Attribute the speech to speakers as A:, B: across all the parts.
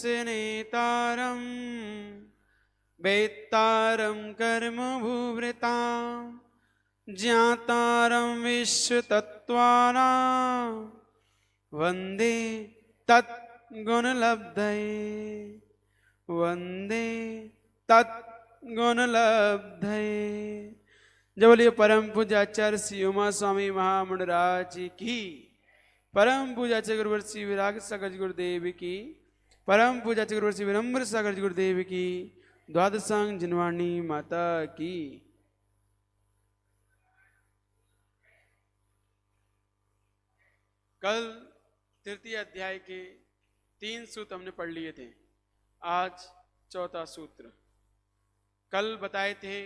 A: नेतारं वेत्तारं कर्मभूभृतां ज्ञातारं विश्वतत्त्वानां वन्दे तत्गुणलब्धये वन्दे तत्गुणलब्धये। जय बोलिए परम पूज्य आचार्य श्री उमा स्वामी महामंडराज की, परम पूज्य आचार्य गुरुवर श्री विराग सागर गुरुदेव की, परम पूज्य आचार्य गुरुवर श्री विनम्र सागर गुरुदेव की, द्वादशांग जिनवाणी माता की। कल तृतीय अध्याय के 3 सूत्र हमने पढ़ लिए थे, आज चौथा सूत्र। कल बताए थे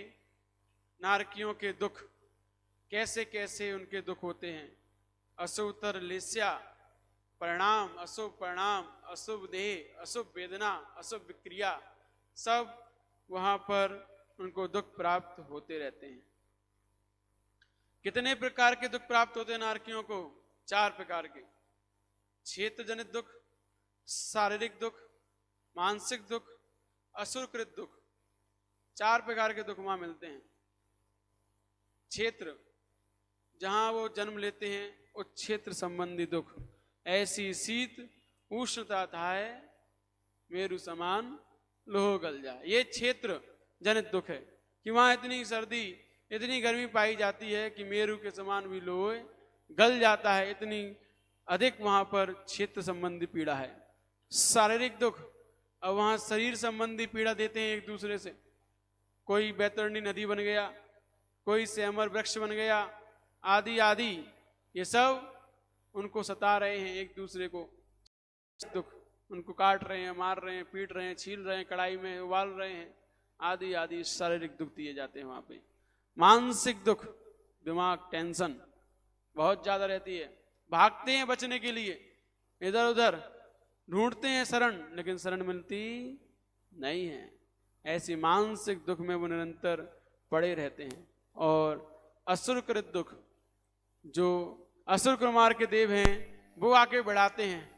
A: नारकियों के दुख, कैसे कैसे उनके दुख होते हैं। अशुभतर लेस्या परिणाम, अशुभ परिणाम, अशुभ देह, अशुभ वेदना, अशुभ विक्रिया, सब वहां पर उनको दुख प्राप्त होते रहते हैं। कितने प्रकार के दुख प्राप्त होते हैं नारकियों को? 4 प्रकार के। क्षेत्र जनित दुख, शारीरिक दुख, मानसिक दुख, असुरकृत दुख, 4 प्रकार के दुख वहां मिलते हैं। क्षेत्र, जहां वो जन्म लेते हैं, उस क्षेत्र संबंधी दुख, ऐसी शीत उष्णता था मेरु समान लोह गल जाए, ये क्षेत्र जनित दुख है कि वहां इतनी सर्दी, इतनी गर्मी पाई जाती है कि मेरु के समान भी लोह गल जाता है। इतनी अधिक वहां पर क्षेत्र संबंधी पीड़ा है। शारीरिक दुख, अब वहां शरीर संबंधी पीड़ा देते हैं एक दूसरे से। कोई बैतरणी नदी बन गया, कोई सेमर वृक्ष बन गया, आदि आदि, ये सब उनको सता रहे हैं एक दूसरे को। दुख, उनको काट रहे हैं, मार रहे हैं, पीट रहे हैं, छील रहे हैं, कढ़ाई में उबाल रहे हैं, आदि आदि शारीरिक दुख दिए जाते हैं वहां पे। मानसिक दुख, दिमाग टेंशन बहुत ज्यादा रहती है, भागते हैं बचने के लिए, इधर उधर ढूंढते हैं शरण, लेकिन शरण मिलती नहीं है। ऐसी मानसिक दुख में वो निरंतर पड़े रहते हैं। और असुरकृत दुख, जो असुर कुमार के देव हैं, वो आके बढ़ाते हैं।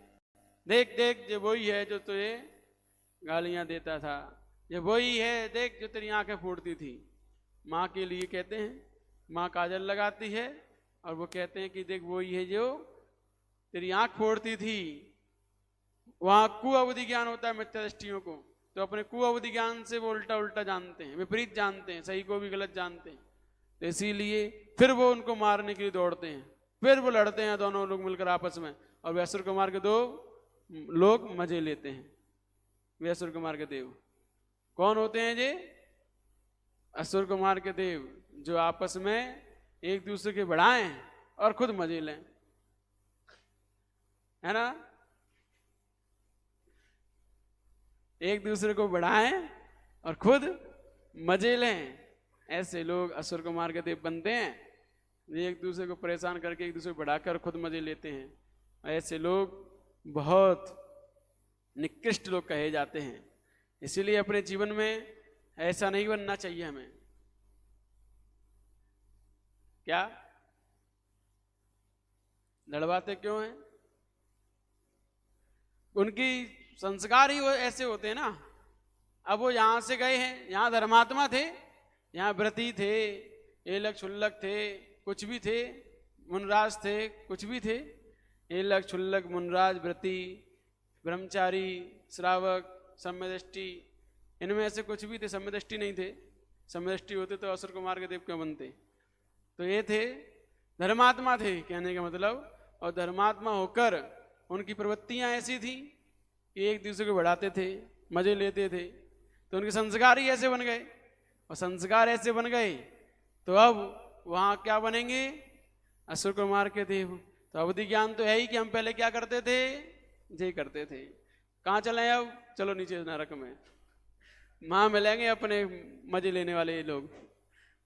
A: देख देख, ये वही है जो तुझे गालियां देता था, ये वही है देख जो तेरी आंखें फोड़ती थी। माँ के लिए कहते हैं, माँ काजल लगाती है और वो कहते हैं कि देख वही है जो तेरी आंख फोड़ती थी। वहां कुअवधि ज्ञान होता है मिथ्या दृष्टियों को, तो अपने कुअवधि ज्ञान से वो उल्टा उल्टा जानते हैं, विपरीत जानते हैं, सही को भी गलत जानते हैं। तो इसीलिए फिर वो उनको मारने के लिए दौड़ते हैं, फिर वो लड़ते हैं दोनों लोग मिलकर आपस में, और वे असुर कुमार के 2 लोग मजे लेते हैं। वे असुर कुमार के देव कौन होते हैं? जे असुर कुमार के देव, जो आपस में एक दूसरे के बढ़ाएं और खुद मजे लें, है ना? एक दूसरे को बढ़ाएं और खुद मजे लें, ऐसे लोग असुर कुमार के देव बनते हैं। एक दूसरे को परेशान करके एक दूसरे को बढ़ाकर खुद मजे लेते हैं। ऐसे लोग बहुत निकृष्ट लोग कहे जाते हैं। इसीलिए अपने जीवन में ऐसा नहीं बनना चाहिए हमें। क्या लड़वाते क्यों हैं? उनकी संस्कार ही वो ऐसे होते हैं ना। अब वो यहां से गए हैं, यहां धर्मात्मा थे, यहाँ व्रती थे, एलक छुल्लक थे, कुछ भी थे, मुनराज थे, कुछ भी थे, एलक छुल्लक मुनराज व्रती ब्रह्मचारी श्रावक सम्यदृष्टि, इनमें से कुछ भी थे। सम्यदृष्टि नहीं थे, सम्यदृष्टि होते तो असुर कुमार के देव क्यों बनते? तो ये थे धर्मात्मा थे कहने का मतलब। और धर्मात्मा होकर उनकी प्रवृत्तियां ऐसी थी कि एक दूसरे को बढ़ाते थे, मजे लेते थे, तो उनके संस्कार ही ऐसे बन गए। और संस्कार ऐसे बन गए तो अब वहां क्या बनेंगे? असुर कुमार के देव। तो अवधि ज्ञान तो है ही कि हम पहले क्या करते थे, जे करते थे। कहाँ चले अब? चलो नीचे नरक में, वहां मिलेंगे अपने मजे लेने वाले लोग।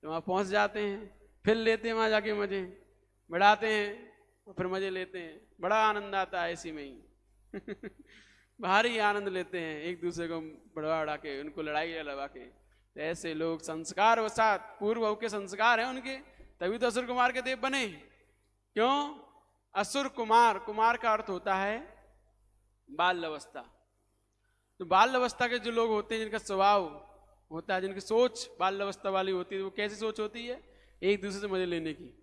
A: तो वहां पहुंच जाते हैं, फिर लेते हैं वहां जाके मजे, बढ़ाते हैं और फिर मजे लेते हैं। बड़ा आनंद आता है इसी में ही भारी आनंद लेते हैं, एक दूसरे को बढ़ा बढ़ा के, उनको लड़ाई लगा के। तो ऐसे लोग संस्कार वसात, पूर्व के संस्कार हैं उनके, तभी तो असुर कुमार के देव बने। क्यों? असुर कुमार, कुमार का अर्थ होता है बाल अवस्था। तो बाल अवस्था के जो लोग होते हैं, जिनका स्वभाव होता है, जिनकी सोच बाल अवस्था वाली होती है, वो कैसी सोच होती है? एक दूसरे से मजे लेने की।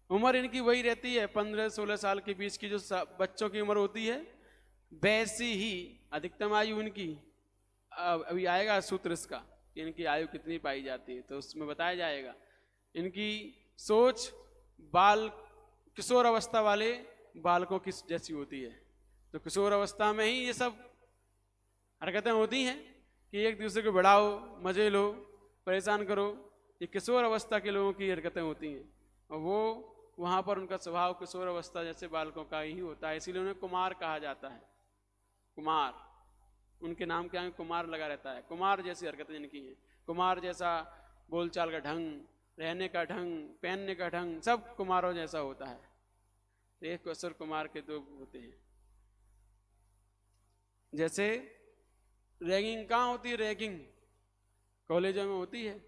A: उम्र इनकी वही रहती है 15-16 साल के बीच की जो बच्चों की उम्र होती है, वैसी ही अधिकतम आयु इनकी। अभी आएगा सूत्र इसका कि इनकी आयु कितनी पाई जाती है, तो उसमें बताया जाएगा। इनकी सोच बाल किशोर अवस्था वाले बालकों की जैसी होती है। तो किशोर अवस्था में ही ये सब हरकतें होती हैं कि एक दूसरे को बढ़ाओ, मजे लो, परेशान करो। ये किशोर अवस्था के लोगों की हरकतें होती हैं, और वो वहाँ पर उनका स्वभाव किशोर अवस्था जैसे बालकों का ही होता है, इसीलिए उन्हें कुमार कहा जाता है। कुमार, उनके नाम के आगे कुमार लगा रहता है। कुमार जैसी हरकतें जिनकी हैं, कुमार जैसा बोलचाल का ढंग, रहने का ढंग, पहनने का ढंग, सब कुमारों जैसा होता है। तो एक किशोर कुमार के दो होते हैं। जैसे रैगिंग कहाँ होती है? रैगिंग कॉलेजों में होती है,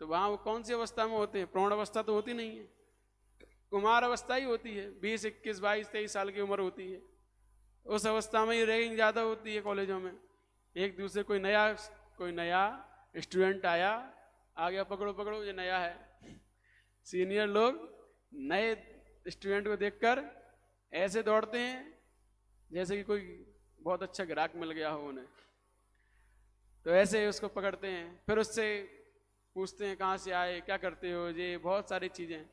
A: तो वहाँ वो कौन सी अवस्था में होते हैं? प्रौढ़ अवस्था तो होती नहीं है, कुमार अवस्था ही होती है। 20, 21, 22, 23 साल की उम्र होती है। उस अवस्था में ही रैगिंग ज़्यादा होती है कॉलेजों में। एक दूसरे कोई नया स्टूडेंट आया, आ गया, पकड़ो पकड़ो ये नया है। सीनियर लोग नए स्टूडेंट को देखकर ऐसे दौड़ते हैं जैसे कि कोई बहुत अच्छा ग्राहक मिल गया हो उन्हें। तो ऐसे उसको पकड़ते हैं, फिर उससे पूछते हैं कहाँ से आए, क्या करते हो, ये बहुत सारी चीज़ें,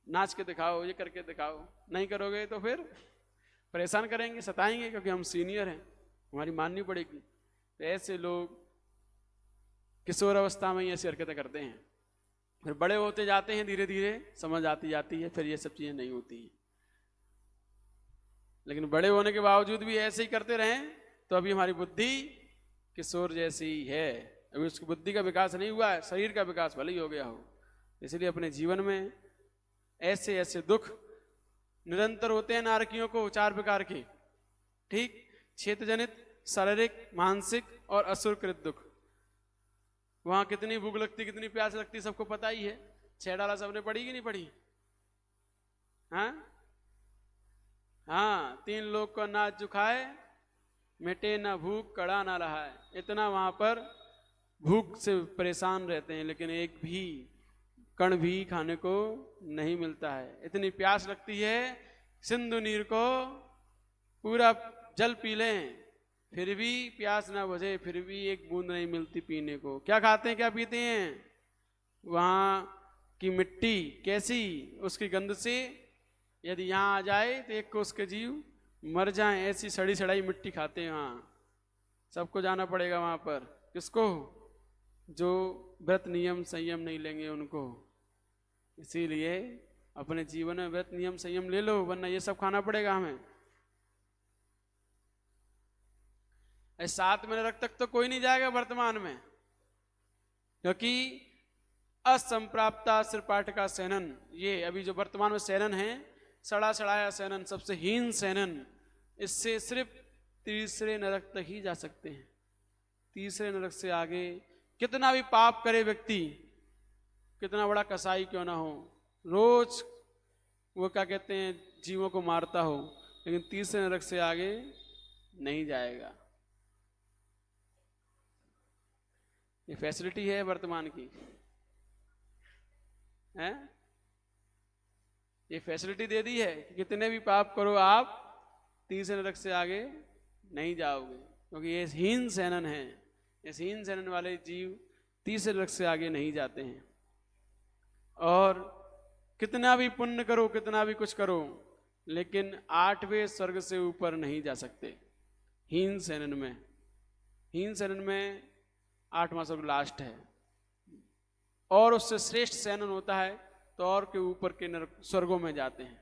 A: नाच के दिखाओ, ये करके दिखाओ। नहीं करोगे तो फिर परेशान करेंगे, सताएंगे, क्योंकि हम सीनियर हैं, हमारी माननी पड़ेगी। तो ऐसे लोग किशोर अवस्था में ही ऐसी हरकतें करते हैं। फिर बड़े होते जाते हैं, धीरे धीरे समझ आती जाती है, फिर ये सब चीज़ें नहीं होती हैं। लेकिन बड़े होने के बावजूद भी ऐसे ही करते रहें तो अभी हमारी बुद्धि किशोर जैसी ही है। अभी उसकी बुद्धि का विकास नहीं हुआ है, शरीर का विकास भले ही हो गया हो। इसलिए अपने जीवन में ऐसे ऐसे दुख निरंतर होते हैं नारकियों को, 4 प्रकार के, ठीक? क्षेत्र जनित, शारीरिक, मानसिक और असुरकृत दुख। वहां कितनी भूख लगती, कितनी प्यास लगती, सबको पता ही है। 6 डाला सबने पढ़ी कि नहीं पढ़ी? हाँ, 3 लोग को नाच जुखाए, मिटे ना भूख, कड़ा ना रहा है। इतना वहां पर भूख से परेशान रहते हैं, लेकिन एक भी कण भी खाने को नहीं मिलता है। इतनी प्यास लगती है, सिंधु नीर को पूरा जल पी लें, फिर भी प्यास ना बुझे, फिर भी एक बूंद नहीं मिलती पीने को। क्या खाते हैं, क्या पीते हैं? वहाँ की मिट्टी कैसी, उसकी गंध से यदि यहाँ आ जाए तो एक को उसके जीव मर जाएं, ऐसी सड़ी सड़ाई मिट्टी खाते हैं। वहाँ सबको जाना पड़ेगा वहाँ पर। किसको? जो व्रत नियम संयम नहीं लेंगे उनको। इसीलिए अपने जीवन में व्रत नियम संयम ले लो, वरना ये सब खाना पड़ेगा हमें। 7 महीने तक तो कोई नहीं जाएगा वर्तमान में, क्योंकि असंप्राप्ता श्रीपाठका सेनन, ये अभी जो वर्तमान में सेनन है, सड़ा सड़ाया सेनन, सबसे हीन सेनन, इससे सिर्फ तीसरे नरक तक ही जा सकते हैं। तीसरे नरक से आगे कितना भी पाप करे व्यक्ति, कितना बड़ा कसाई क्यों ना हो, रोज वो क्या कहते हैं जीवों को मारता हो, लेकिन तीसरे नरक से आगे नहीं जाएगा। ये फैसिलिटी है वर्तमान की, है? ये फैसिलिटी दे दी है कि कितने भी पाप करो आप तीसरे नरक से आगे नहीं जाओगे, क्योंकि ये हीन सेनन है। इस हीन सेनन वाले जीव तीसरे नरक से आगे नहीं जाते हैं। और कितना भी पुण्य करो, कितना भी कुछ करो, लेकिन 8वें स्वर्ग से ऊपर नहीं जा सकते हीन सेनन में। हीन सेनन में 8वां स्वर्ग लास्ट है, और उससे श्रेष्ठ सेनन होता है तो और के ऊपर के नरक स्वर्गों में जाते हैं।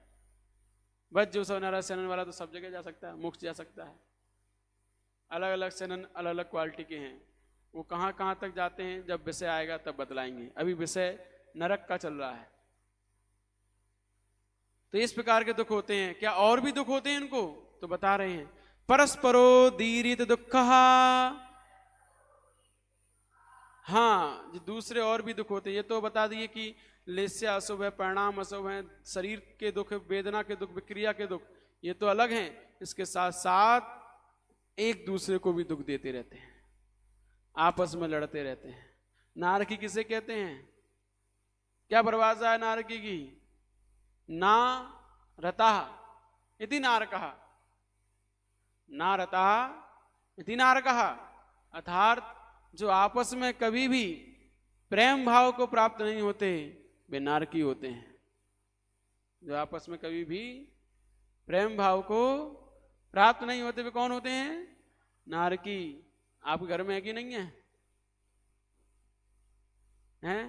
A: बस जो सब नारायण सेनन वाला तो सब जगह जा सकता है, मोक्ष जा सकता है। अलग अलग सेनन अलग अलग क्वालिटी के हैं, वो कहाँ कहाँ तक जाते हैं जब विषय आएगा तब बतलाएंगे। अभी विषय नरक का चल रहा है। तो इस प्रकार के दुख होते हैं। क्या और भी दुख होते हैं इनको? तो बता रहे हैं, परस्परो दीरित दुख। हाँ, जो दूसरे और भी दुख होते हैं, ये तो बता दिए कि लेस्य अशुभ है, परिणाम अशुभ है, शरीर के दुख, वेदना के दुख, विक्रिया के दुख, ये तो अलग हैं। इसके साथ साथ एक दूसरे को भी दुख देते रहते हैं, आपस में लड़ते रहते हैं। नारकी किसे कहते हैं? क्या परिभाषा है नारकी की? ना रता इति नारकः, ना रता इति नारकः, अर्थात जो आपस में कभी भी प्रेम भाव को प्राप्त नहीं होते वे नारकी होते हैं। जो आपस में कभी भी प्रेम भाव को प्राप्त नहीं होते वे कौन होते हैं? नारकी। आपके घर में है कि नहीं है? हैं?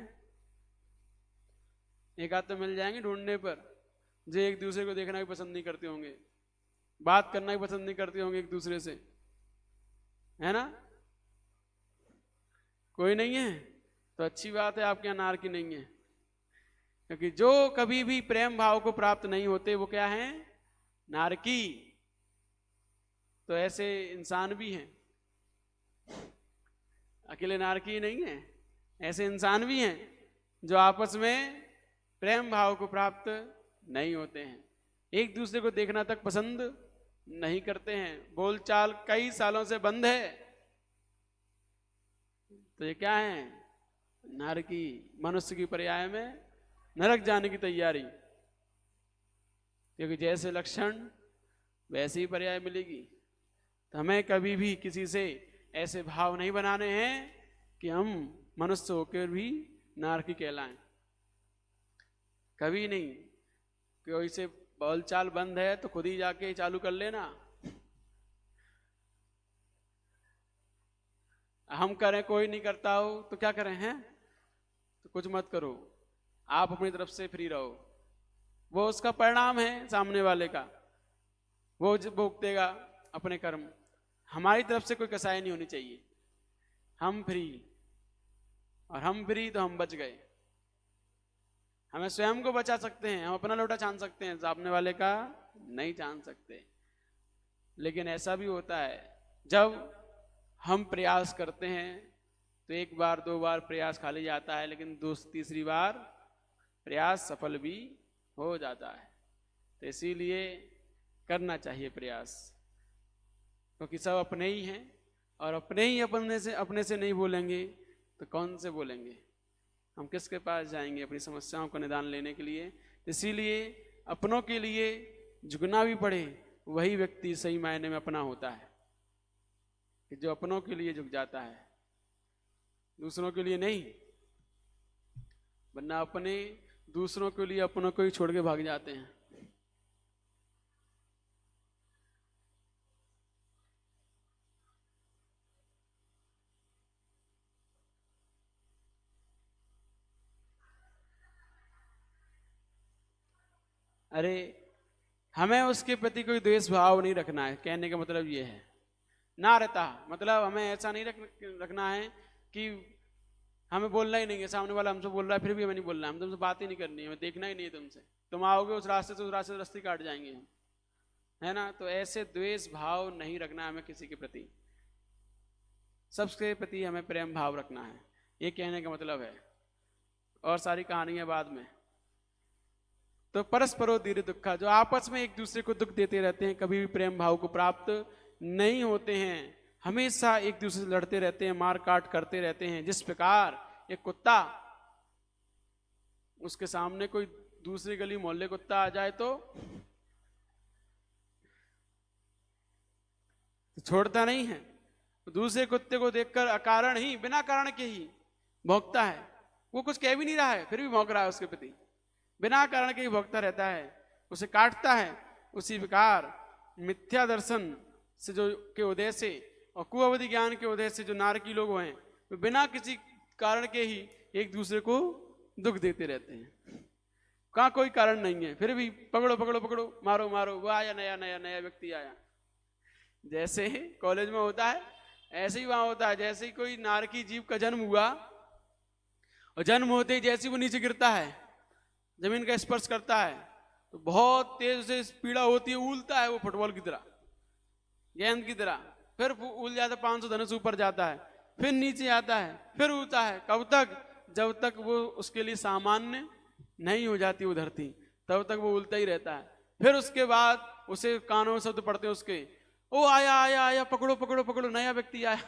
A: एक आध तो मिल जाएंगे ढूंढने पर, जो एक दूसरे को देखना भी पसंद नहीं करते होंगे, बात करना भी पसंद नहीं करते होंगे एक दूसरे से, है ना? कोई नहीं है तो अच्छी बात है, आपके यहाँ नारकी नहीं है। क्योंकि जो कभी भी प्रेम भाव को प्राप्त नहीं होते वो क्या है? नारकी। तो ऐसे इंसान भी हैं, अकेले नारकी नहीं है, ऐसे इंसान भी हैं जो आपस में प्रेम भाव को प्राप्त नहीं होते हैं, एक दूसरे को देखना तक पसंद नहीं करते हैं, बोलचाल कई सालों से बंद है। तो ये क्या है? नारकी। मनुष्य की पर्याय में नरक जाने की तैयारी, क्योंकि जैसे लक्षण वैसे ही पर्याय मिलेगी। तो हमें कभी भी किसी से ऐसे भाव नहीं बनाने हैं कि हम मनुष्य होकर भी नारकी कहलाएं, कभी नहीं। कोई से बोलचाल बंद है तो खुद ही जाके चालू कर लेना। हम करें कोई नहीं करता हो तो क्या करें? हैं तो कुछ मत करो, आप अपनी तरफ से फ्री रहो, वो उसका परिणाम है सामने वाले का, वो भुगतेगा अपने कर्म। हमारी तरफ से कोई कसाई नहीं होनी चाहिए, हम फ्री, और हम फ्री तो हम बच गए। हमें स्वयं को बचा सकते हैं, हम अपना लोटा छान सकते हैं, सामने वाले का नहीं छान सकते। लेकिन ऐसा भी होता है जब हम प्रयास करते हैं तो एक बार दो बार प्रयास खाली जाता है, लेकिन तीसरी बार प्रयास सफल भी हो जाता है। तो इसीलिए करना चाहिए प्रयास, क्योंकि सब अपने ही हैं, और अपने ही अपने से नहीं बोलेंगे तो कौन से बोलेंगे? हम किसके पास जाएंगे अपनी समस्याओं को निदान लेने के लिए? इसीलिए अपनों के लिए झुकना भी पड़े, वही व्यक्ति सही मायने में अपना होता है, कि जो अपनों के लिए झुक जाता है, दूसरों के लिए नहीं। वरना अपने दूसरों के लिए अपनों को ही छोड़ के भाग जाते हैं। अरे हमें उसके प्रति कोई द्वेष भाव नहीं रखना है, कहने का मतलब ये है। ना रहता मतलब हमें ऐसा नहीं रखना है कि हमें बोलना ही नहीं है, सामने वाला हमसे बोल रहा है फिर भी हमें नहीं बोलना है, हम तुमसे बात ही नहीं करनी है, हमें देखना ही नहीं है तुमसे, तुम आओगे उस रास्ते से उस रास्ते से रास्ते काट जाएंगे हम, है ना? तो ऐसे द्वेष भाव नहीं रखना है हमें किसी के प्रति, सबके प्रति हमें प्रेम भाव रखना है, ये कहने का मतलब है। और सारी कहानियां बाद में। तो परस्परो दीर्घ दुखा, जो आपस में एक दूसरे को दुख देते रहते हैं, कभी भी प्रेम भाव को प्राप्त नहीं होते हैं, हमेशा एक दूसरे से लड़ते रहते हैं, मार काट करते रहते हैं। जिस प्रकार एक कुत्ता, उसके सामने कोई दूसरी गली मोहल्ले कुत्ता आ जाए तो छोड़ता नहीं है, दूसरे कुत्ते को देखकर अकारण ही, बिना कारण के ही भौंकता है। वो कुछ कह भी नहीं रहा है फिर भी भौंक रहा है उसके प्रति, बिना कारण के ही भौंकता रहता है, उसे काटता है। उसी प्रकार मिथ्या दर्शन से जो के उदय से और कुअवधि ज्ञान के उदय से जो नारकी लोग हैं, वे बिना किसी कारण के ही एक दूसरे को दुख देते रहते हैं, कहाँ कोई कारण नहीं है, फिर भी पकड़ो पकड़ो पकड़ो, मारो मारो, वो आया नया नया नया व्यक्ति आया। जैसे कॉलेज में होता है ऐसे ही वहां होता है। जैसे ही कोई नारकी जीव का जन्म हुआ, और जन्म होते ही जैसे वो नीचे गिरता है, जमीन का स्पर्श करता है, तो बहुत तेज से पीड़ा होती है, उलता है वो फुटबॉल की तरह, गेंद की तरह, फिर उल जाता है, 500 धनुष ऊपर जाता है, फिर नीचे आता है, फिर उलता है। कब तक? जब तक वो उसके लिए सामान्य नहीं हो जाती वो धरती, तब तक वो उलता ही रहता है। फिर उसके बाद उसे कानों में शब्द पड़ते हैं उसके, ओ आया आया आया, पकड़ो पकड़ो पकड़ो, नया व्यक्ति आया।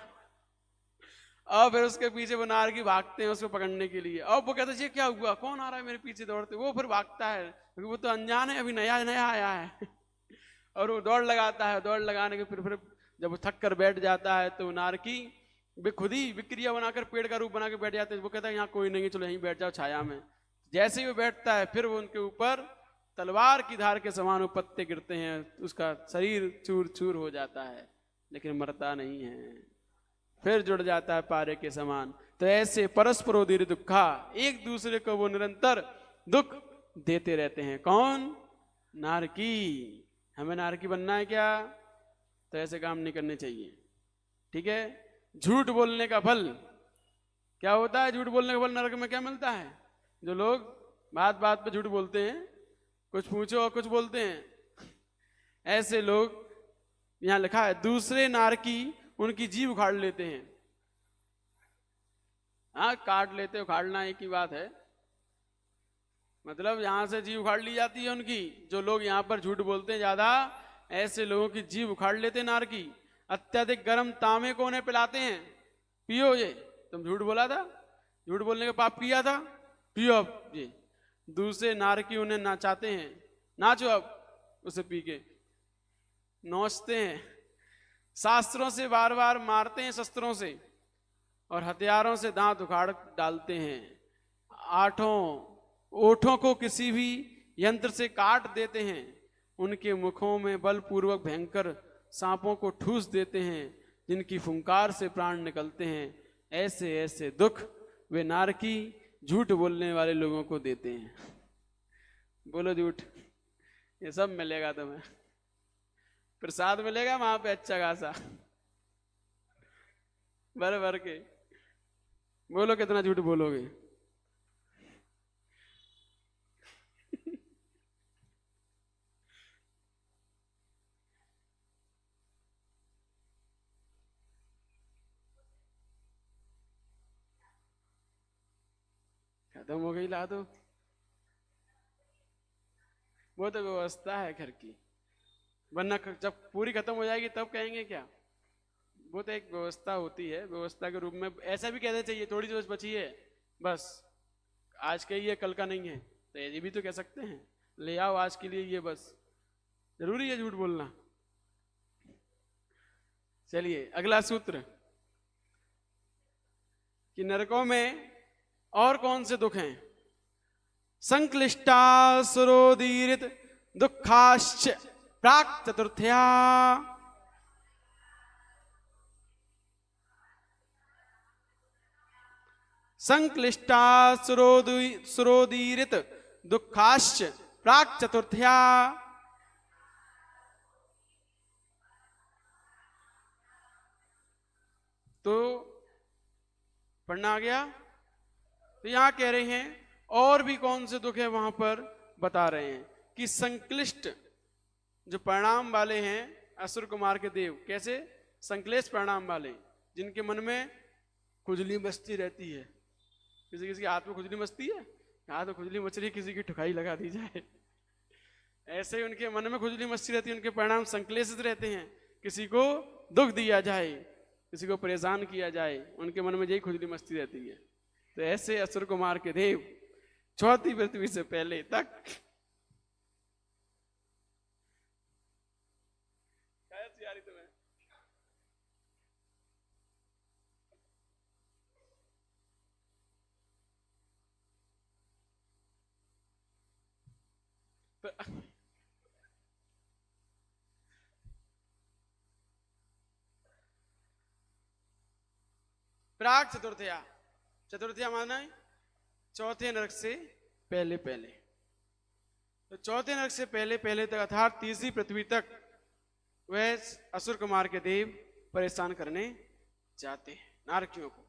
A: और फिर उसके पीछे वो नारकी भागते हैं उसको पकड़ने के लिए। और वो कहते हैं ये क्या हुआ, कौन आ रहा है मेरे पीछे दौड़ते। वो फिर भागता है क्योंकि वो तो अनजान है, अभी नया नया आया है। और वो दौड़ लगाता है, दौड़ लगाने के फिर जब वो थक कर बैठ जाता है तो नारकी वे खुद ही विक्रिया बनाकर पेड़ का रूप बना के बैठ जाते हैं। वो कहता है यहाँ कोई नहीं है, चलो यहीं बैठ जाओ छाया में। जैसे ही वो बैठता है फिर वो उनके ऊपर तलवार की धार के समान वो पत्ते गिरते हैं, उसका शरीर चूर चूर हो जाता है, लेकिन मरता नहीं है, फिर जुड़ जाता है पारे के समान। तो ऐसे परस्परोदीर दुखा, एक दूसरे को वो निरंतर दुख देते रहते हैं। कौन? नारकी। हमें नारकी बनना है क्या? तो ऐसे काम नहीं करने चाहिए, ठीक है। झूठ बोलने का फल क्या होता है? झूठ बोलने का फल नरक में क्या मिलता है? जो लोग बात बात पे झूठ बोलते हैं, कुछ पूछो और कुछ बोलते हैं, ऐसे लोग, यहां लिखा है दूसरे नारकी उनकी जीभ उखाड़ लेते हैं। हाँ, काट लेते, उखाड़ना एक ही बात है, मतलब यहां से जीभ उखाड़ ली जाती है उनकी। जो लोग यहाँ पर झूठ बोलते हैं ज्यादा, ऐसे लोगों की जीभ उखाड़ लेते हैं नारकी। अत्यधिक गर्म तांबे को उन्हें पिलाते हैं, पियो ये, तुम झूठ बोला था, झूठ बोलने के पाप किया था, पियो अब ये। दूसरे नारकी उन्हें नाचाते हैं, नाचो अब, उसे पी के नोचते हैं। शास्त्रों से बार बार मारते हैं शस्त्रों से, और हथियारों से दांत उखाड़ डालते हैं। आठों ओठों को किसी भी यंत्र से काट देते हैं। उनके मुखों में बलपूर्वक भयंकर सांपों को ठूस देते हैं, जिनकी फुंकार से प्राण निकलते हैं। ऐसे ऐसे दुख वे नारकी झूठ बोलने वाले लोगों को देते हैं। बोलो झूठ, ये सब मिलेगा तुम्हें, प्रसाद मिलेगा वहां पे अच्छा खासा, भर भर के। बोलो कितना झूठ बोलोगे? खत्म हो गई ला दो, वो तो व्यवस्था है घर की, वरना जब पूरी खत्म हो जाएगी तब कहेंगे क्या? वो तो एक व्यवस्था होती है, व्यवस्था के रूप में ऐसा भी कहना चाहिए थोड़ी सी बची है, बस आज का ही है, कल का नहीं है, तो ये भी तो कह सकते हैं, ले आओ आज के लिए ये, बस जरूरी है झूठ बोलना। चलिए अगला सूत्र कि नरकों में और कौन से दुख हैं? संक्लिष्टा सुरोदीरित दुखाश्च प्राक चतुर्थया। संक्लिष्टा सुरोदीरित दुखाश्च प्राक चतुर्थया। तो पढ़ना आ गया? तो यहां कह रहे हैं और भी कौन से दुख है, वहां पर बता रहे हैं कि संक्लिष्ट जो परिणाम वाले हैं असुर कुमार के देव, कैसे? संक्लेश परिणाम वाले, जिनके मन में खुजली मस्ती रहती है। किसी किसी के हाथ में खुजली मस्ती है, हाथ में खुजली मच रही, किसी की ठुकाई लगा दी जाए, ऐसे ही उनके मन में खुजली मस्ती रहती है, उनके परिणाम संक्लेशित रहते हैं। किसी को दुख दिया जाए, किसी को परेशान किया जाए, उनके मन में यही खुजली मस्ती रहती है। तो ऐसे असुर कुमार के देव चौथी पृथ्वी से पहले तक तुम्हें प्राक चतुर्थया, चतुर्थया माना है चौथे नरक से पहले पहले। तो चौथे नरक से पहले पहले तक अर्थात तीसरी पृथ्वी तक वह असुर कुमार के देव परेशान करने जाते हैं नारकियों को।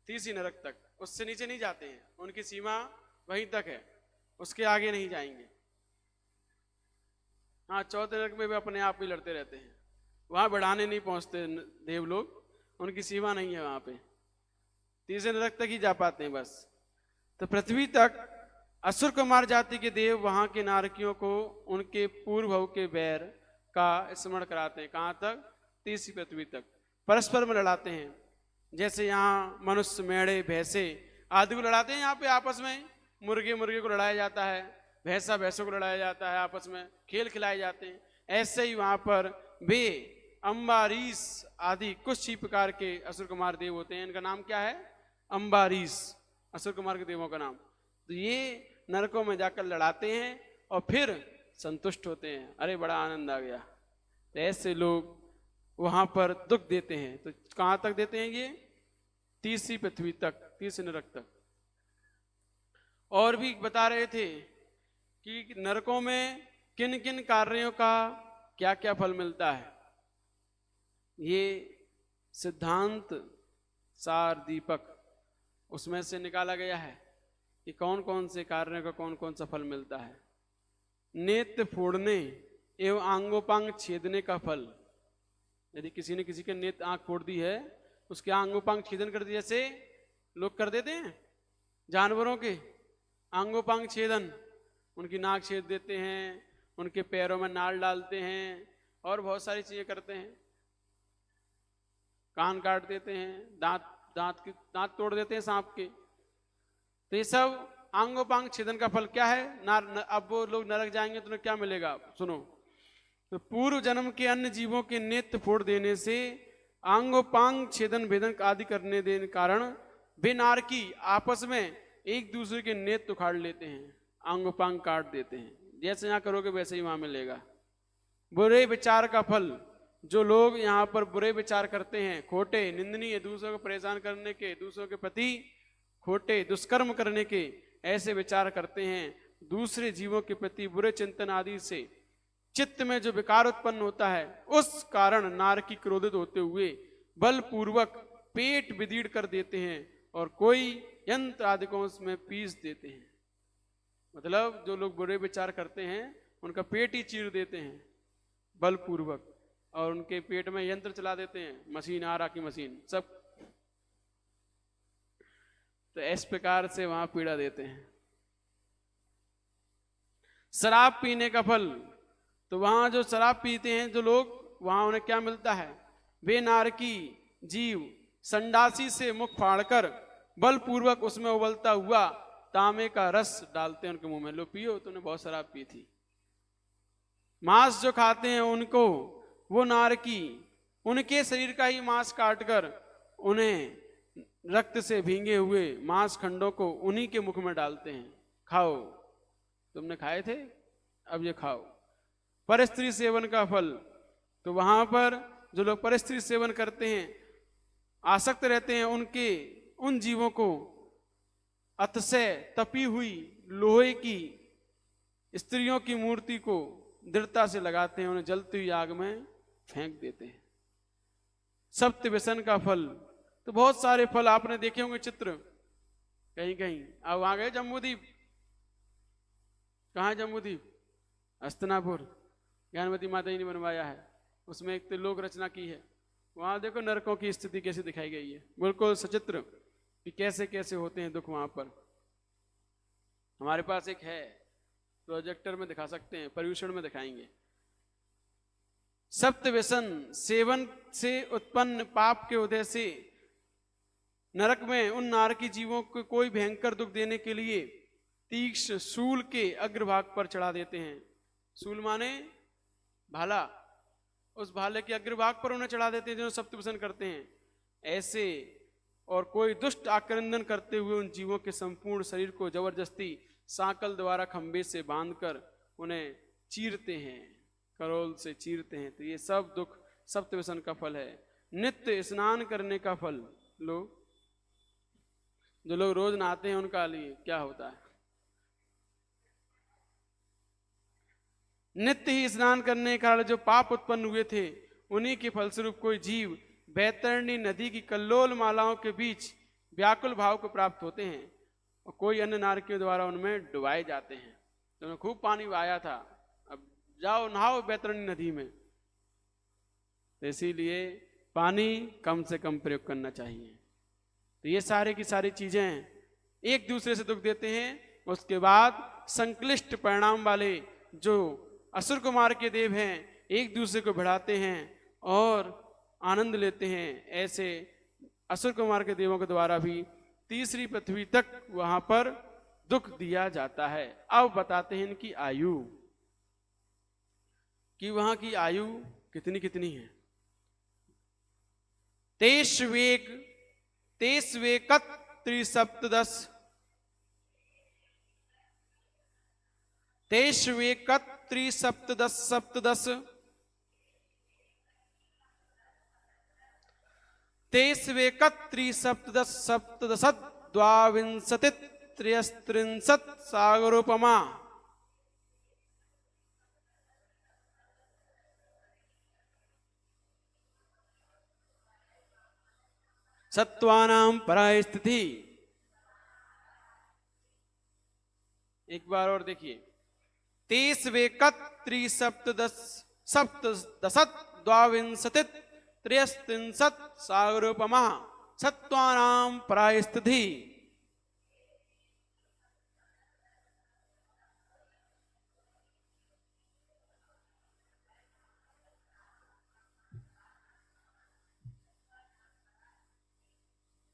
A: तीसरी नरक तक, उससे नीचे नहीं जाते हैं, उनकी सीमा वहीं तक है, उसके आगे नहीं जाएंगे। हाँ, चौथे नरक में वे अपने आप ही लड़ते रहते हैं, वहां बढ़ाने नहीं पहुंचते देव लोग, उनकी सीमा नहीं है वहां पे, तीसरे नरक तक ही जा पाते हैं बस। तो पृथ्वी तक असुर कुमार जाति के देव वहां के नारकियों को उनके पूर्व भव के बैर का स्मरण कराते हैं। कहाँ तक? तीसरी पृथ्वी तक परस्पर में लड़ाते हैं। जैसे यहाँ मनुष्य, मेढ़े, भैंसे आदि को लड़ाते हैं, यहाँ पे आपस में मुर्गे मुर्गे को लड़ाया जाता है, भैंसा भैंसों को लड़ाया जाता है, आपस में खेल खिलाए जाते हैं। ऐसे ही वहां पर वे अम्बारीस आदि कुछ ही प्रकार के असुर कुमार देव होते हैं। इनका नाम क्या है? अम्बारीस, असुर कुमार के देवों का नाम। तो ये नरकों में जाकर लड़ाते हैं और फिर संतुष्ट होते हैं, अरे बड़ा आनंद आ गया। तो ऐसे लोग वहां पर दुख देते हैं। तो कहां तक देते हैं ये? तीसरी पृथ्वी तक, तीसरे नरक तक। और भी बता रहे थे कि नरकों में किन किन कार्यों का क्या क्या फल मिलता है। ये सिद्धांत सार दीपक उसमें से निकाला गया है कि कौन कौन से कार्यों का कौन कौन सा फल मिलता है। नेत्र फोड़ने एवं आंगोपांग छेदने का फल, यदि किसी ने किसी के नेत्र आंख फोड़ दी है, उसके आंगोपांग छेदन कर दिया, जैसे लोग कर देते हैं जानवरों के आंगोपांग छेदन, उनकी नाक छेद देते हैं, उनके पैरों में नाल डालते हैं और बहुत सारी चीजें करते हैं, कान काट देते हैं, दांत तोड़ देते हैं सांप के। तो ये सब आंगोपांग छेदन का फल क्या है? अब वो लोग नरक जाएंगे तो उन्हें क्या मिलेगा? सुनो। तो पूर्व जन्म के अन्य जीवों के नेत्र फोड़ देने से आंगोपांग छेदन भेदन आदि करने देने कारण वे नारकी आपस में एक दूसरे के नेत्र उखाड़ लेते हैं, आंगोपांग काट देते हैं। जैसे यहाँ करोगे वैसे ही वहां मिलेगा। बुरे विचार का फल, जो लोग यहाँ पर बुरे विचार करते हैं, खोटे निंदनीय, दूसरों को परेशान करने के, दूसरों के प्रति खोटे दुष्कर्म करने के ऐसे विचार करते हैं, दूसरे जीवों के प्रति बुरे चिंतन आदि से चित्त में जो विकार उत्पन्न होता है, उस कारण नारकी क्रोधित होते हुए बलपूर्वक पेट विदीर्ण कर देते हैं और कोई यंत्र आदि को उसमें पीस देते हैं। मतलब जो लोग बुरे विचार करते हैं उनका पेट ही चीर देते हैं बलपूर्वक, और उनके पेट में यंत्र चला देते हैं, मशीन, आरा की मशीन सब। तो इस प्रकार से वहां पीड़ा देते हैं। शराब पीने का फल, तो वहां जो शराब पीते हैं जो लोग, वहां उन्हें क्या मिलता है? वे नारकी जीव संडासी से मुख फाड़कर बलपूर्वक उसमें उबलता हुआ तांबे का रस डालते हैं उनके मुंह में, लो पियो, तूने बहुत शराब पी थी। मांस जो खाते हैं उनको वो नारकी उनके शरीर का ही मांस काटकर उन्हें रक्त से भींगे हुए मांस खंडों को उन्हीं के मुख में डालते हैं, खाओ, तुमने खाए थे अब ये खाओ। परस्त्री सेवन का फल, तो वहां पर जो लोग परस्त्री सेवन करते हैं, आसक्त रहते हैं, उनके उन जीवों को अतिशय तपी हुई लोहे की स्त्रियों की मूर्ति को दृढ़ता से लगाते हैं, उन्हें जलती हुई आग में फेंक देते हैं। सप्त व्यसन का फल, तो बहुत सारे फल आपने देखे होंगे चित्र कहीं कहीं। अब वहां गए जम्बूद्वीप, कहाँ जम्बूद्वीप? हस्तिनापुर, ज्ञानवती माता जी ने बनवाया है, उसमें एक त्रिलोक रचना की है। वहां देखो नरकों की स्थिति कैसी दिखाई गई है, बिल्कुल सचित्र कि कैसे कैसे होते हैं दुख वहां पर। हमारे पास एक है, प्रोजेक्टर में दिखा सकते हैं, पर्यूषण में दिखाएंगे। सप्त व्यसन, सेवन से उत्पन्न पाप के उदय से नरक में उन नारकी जीवों को कोई भयंकर दुख देने के लिए तीक्ष्ण शूल के अग्रभाग पर चढ़ा देते हैं। शूल माने भाला, उस भाले के अग्रभाग पर उन्हें चढ़ा देते हैं जो सप्त व्यसन करते हैं। ऐसे और कोई दुष्ट आक्रंदन करते हुए उन जीवों के संपूर्ण शरीर को जबरदस्ती सांकल द्वारा खंभे से बांधकर उन्हें चीरते हैं, करोल से चीरते हैं। तो ये सब दुख सप्त व्यसन का फल है। नित्य स्नान करने का फल, लोग जो लोग रोज नहाते हैं उनका लिए क्या होता है? नित्य ही स्नान करने के कारण जो पाप उत्पन्न हुए थे उन्हीं के फलस्वरूप कोई जीव बैतरणी नदी की कल्लोल मालाओं के बीच व्याकुल भाव को प्राप्त होते हैं और कोई अन्य नारकियों द्वारा उनमें डुबाए जाते हैं। तो उन्हें खूब पानी आया था, अब जाओ नहाओ बैतरणी नदी में। तो इसीलिए पानी कम से कम प्रयोग करना चाहिए। तो ये सारे की सारी चीजें एक दूसरे से दुख देते हैं, उसके बाद संक्लिष्ट परिणाम वाले जो असुर कुमार के देव हैं एक दूसरे को भिड़ाते हैं और आनंद लेते हैं। ऐसे असुर कुमार के देवों के द्वारा भी तीसरी पृथ्वी तक वहां पर दुख दिया जाता है। अब बताते हैं इनकी आयु कि वहां की आयु कितनी कितनी है। तेस्वेकत त्रिसप्तदश, तेस्वेकत त्रिसप्तदश सप्तदश, तेस्वेकत त्रिसप्तदश सप्तदश द्वाविंशति त्रयस्त्रिंशत् सागरोपमा। सत्वानां परास्थिति। एक बार और देखिए, तेस्वेकत त्रिसप्तदश सप्तदशत् द्वाविंशति त्रयस्त्रिंशत् सागरोपमा सत्वानां परास्थिति।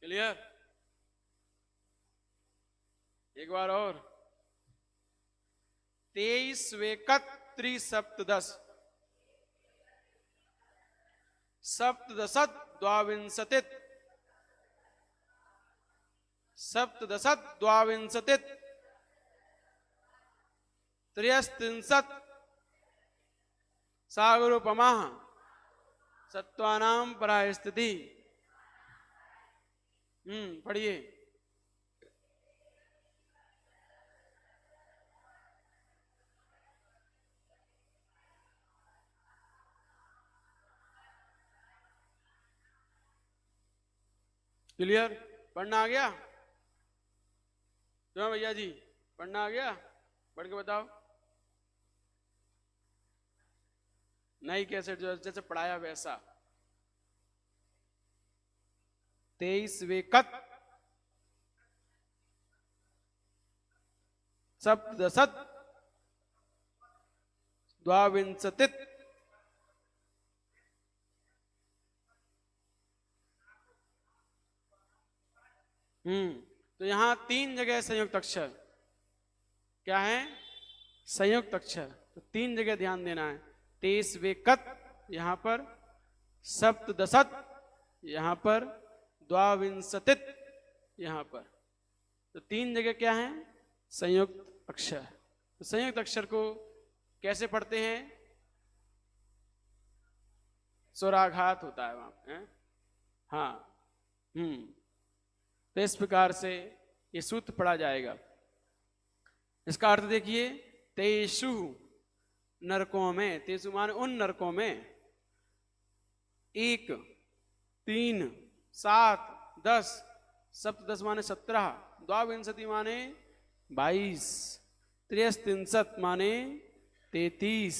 A: क्लियर? एक बार और, तेईसवेकत त्रिसप्तदश सप्तदशत् द्वाविंशति सप्तदशत् द्वाविंशति त्रयस्त्रिंशत् सागरोपमा सत्वानां परास्थिति। पढ़िए। क्लियर? पढ़ना आ गया? क्यों भैया जी, पढ़ना आ गया? पढ़ के बताओ। नहीं, कैसे जो जैसे पढ़ाया वैसा। तेईसवेकत सप्तदशत् द्वाविंशति। तो यहां तीन जगह संयुक्त अक्षर क्या है? संयुक्त अक्षर। तो तीन जगह ध्यान देना है। तेईसवेकत यहां पर, सप्तदशत् यहां पर, द्वाविंशतित यहां पर। तो तीन जगह क्या है? संयुक्त अक्षर। तो संयुक्त अक्षर को कैसे पढ़ते हैं? स्वराघात होता है वहां पे। हाँ, तो इस प्रकार से ये सूत्र पढ़ा जाएगा। इसका अर्थ देखिए, तेषु नरकों में, तेषु माने उन नरकों में, 1, 3, 7, 10, सप्तदश माने 17, द्वाविंशति माने 22, त्रयस्त्रिंशत् माने 33,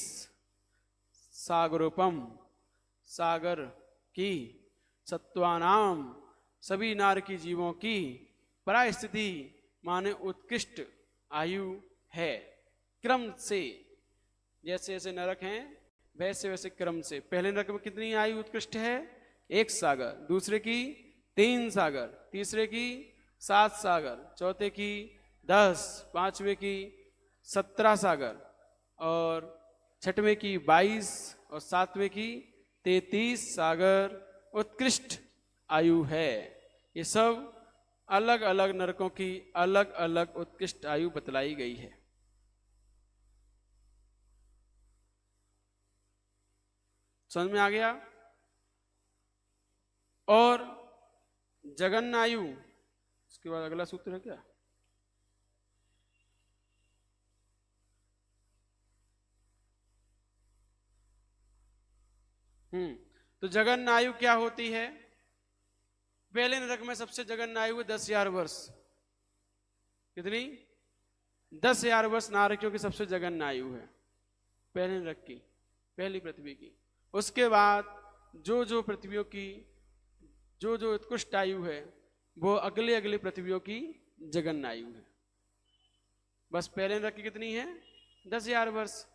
A: सागरोपम सागर की, सत्वानाम सभी नारकी जीवों की, परास्थिति माने उत्कृष्ट आयु है। क्रम से, जैसे जैसे नरक हैं वैसे वैसे क्रम से। पहले नरक में कितनी आयु उत्कृष्ट है? 1 सागर, दूसरे की 3 सागर, तीसरे की 7 सागर, चौथे की 10, पांचवे की 17 सागर, और छठवें की 22 और सातवें की 33 सागर उत्कृष्ट आयु है। ये सब अलग अलग नरकों की अलग अलग उत्कृष्ट आयु बतलाई गई है। समझ में आ गया? और जगन्नायु, उसके बाद अगला सूत्र है क्या? तो जगन्नायु क्या होती है? पहले नरक में सबसे जगन्नायु है 10,000 वर्ष। कितनी? 10,000 वर्ष नारकियों की सबसे जगन्नायु है पहले नरक की, पहली पृथ्वी की। उसके बाद जो जो पृथ्वियों की जो जो उत्कृष्ट आयु है वो अगले अगले पृथ्वियों की जगन्नायु है। बस पहले नरक की कितनी है? 10,000 वर्ष।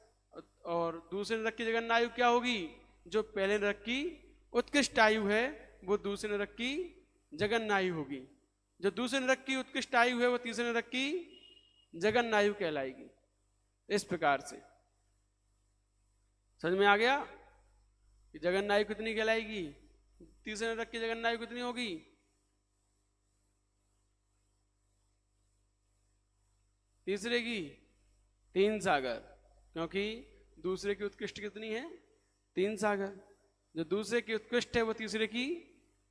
A: और दूसरे नरक की जगन आयु क्या होगी? जो पहले नरक की उत्कृष्ट आयु है वो दूसरे नरक की जगन आयु होगी। जो दूसरे नरक की उत्कृष्ट आयु है वो तीसरे नरक की जगन आयु कहलाएगी। इस प्रकार से समझ में आ गया कि जगन आयु कितनी कहलाएगी? तीसरे नरक की जगन आयु कितनी होगी? तीसरे की 3 सागर, क्योंकि दूसरे की उत्कृष्ट कितनी है? 3 सागर। जो दूसरे की उत्कृष्ट है वो तीसरे की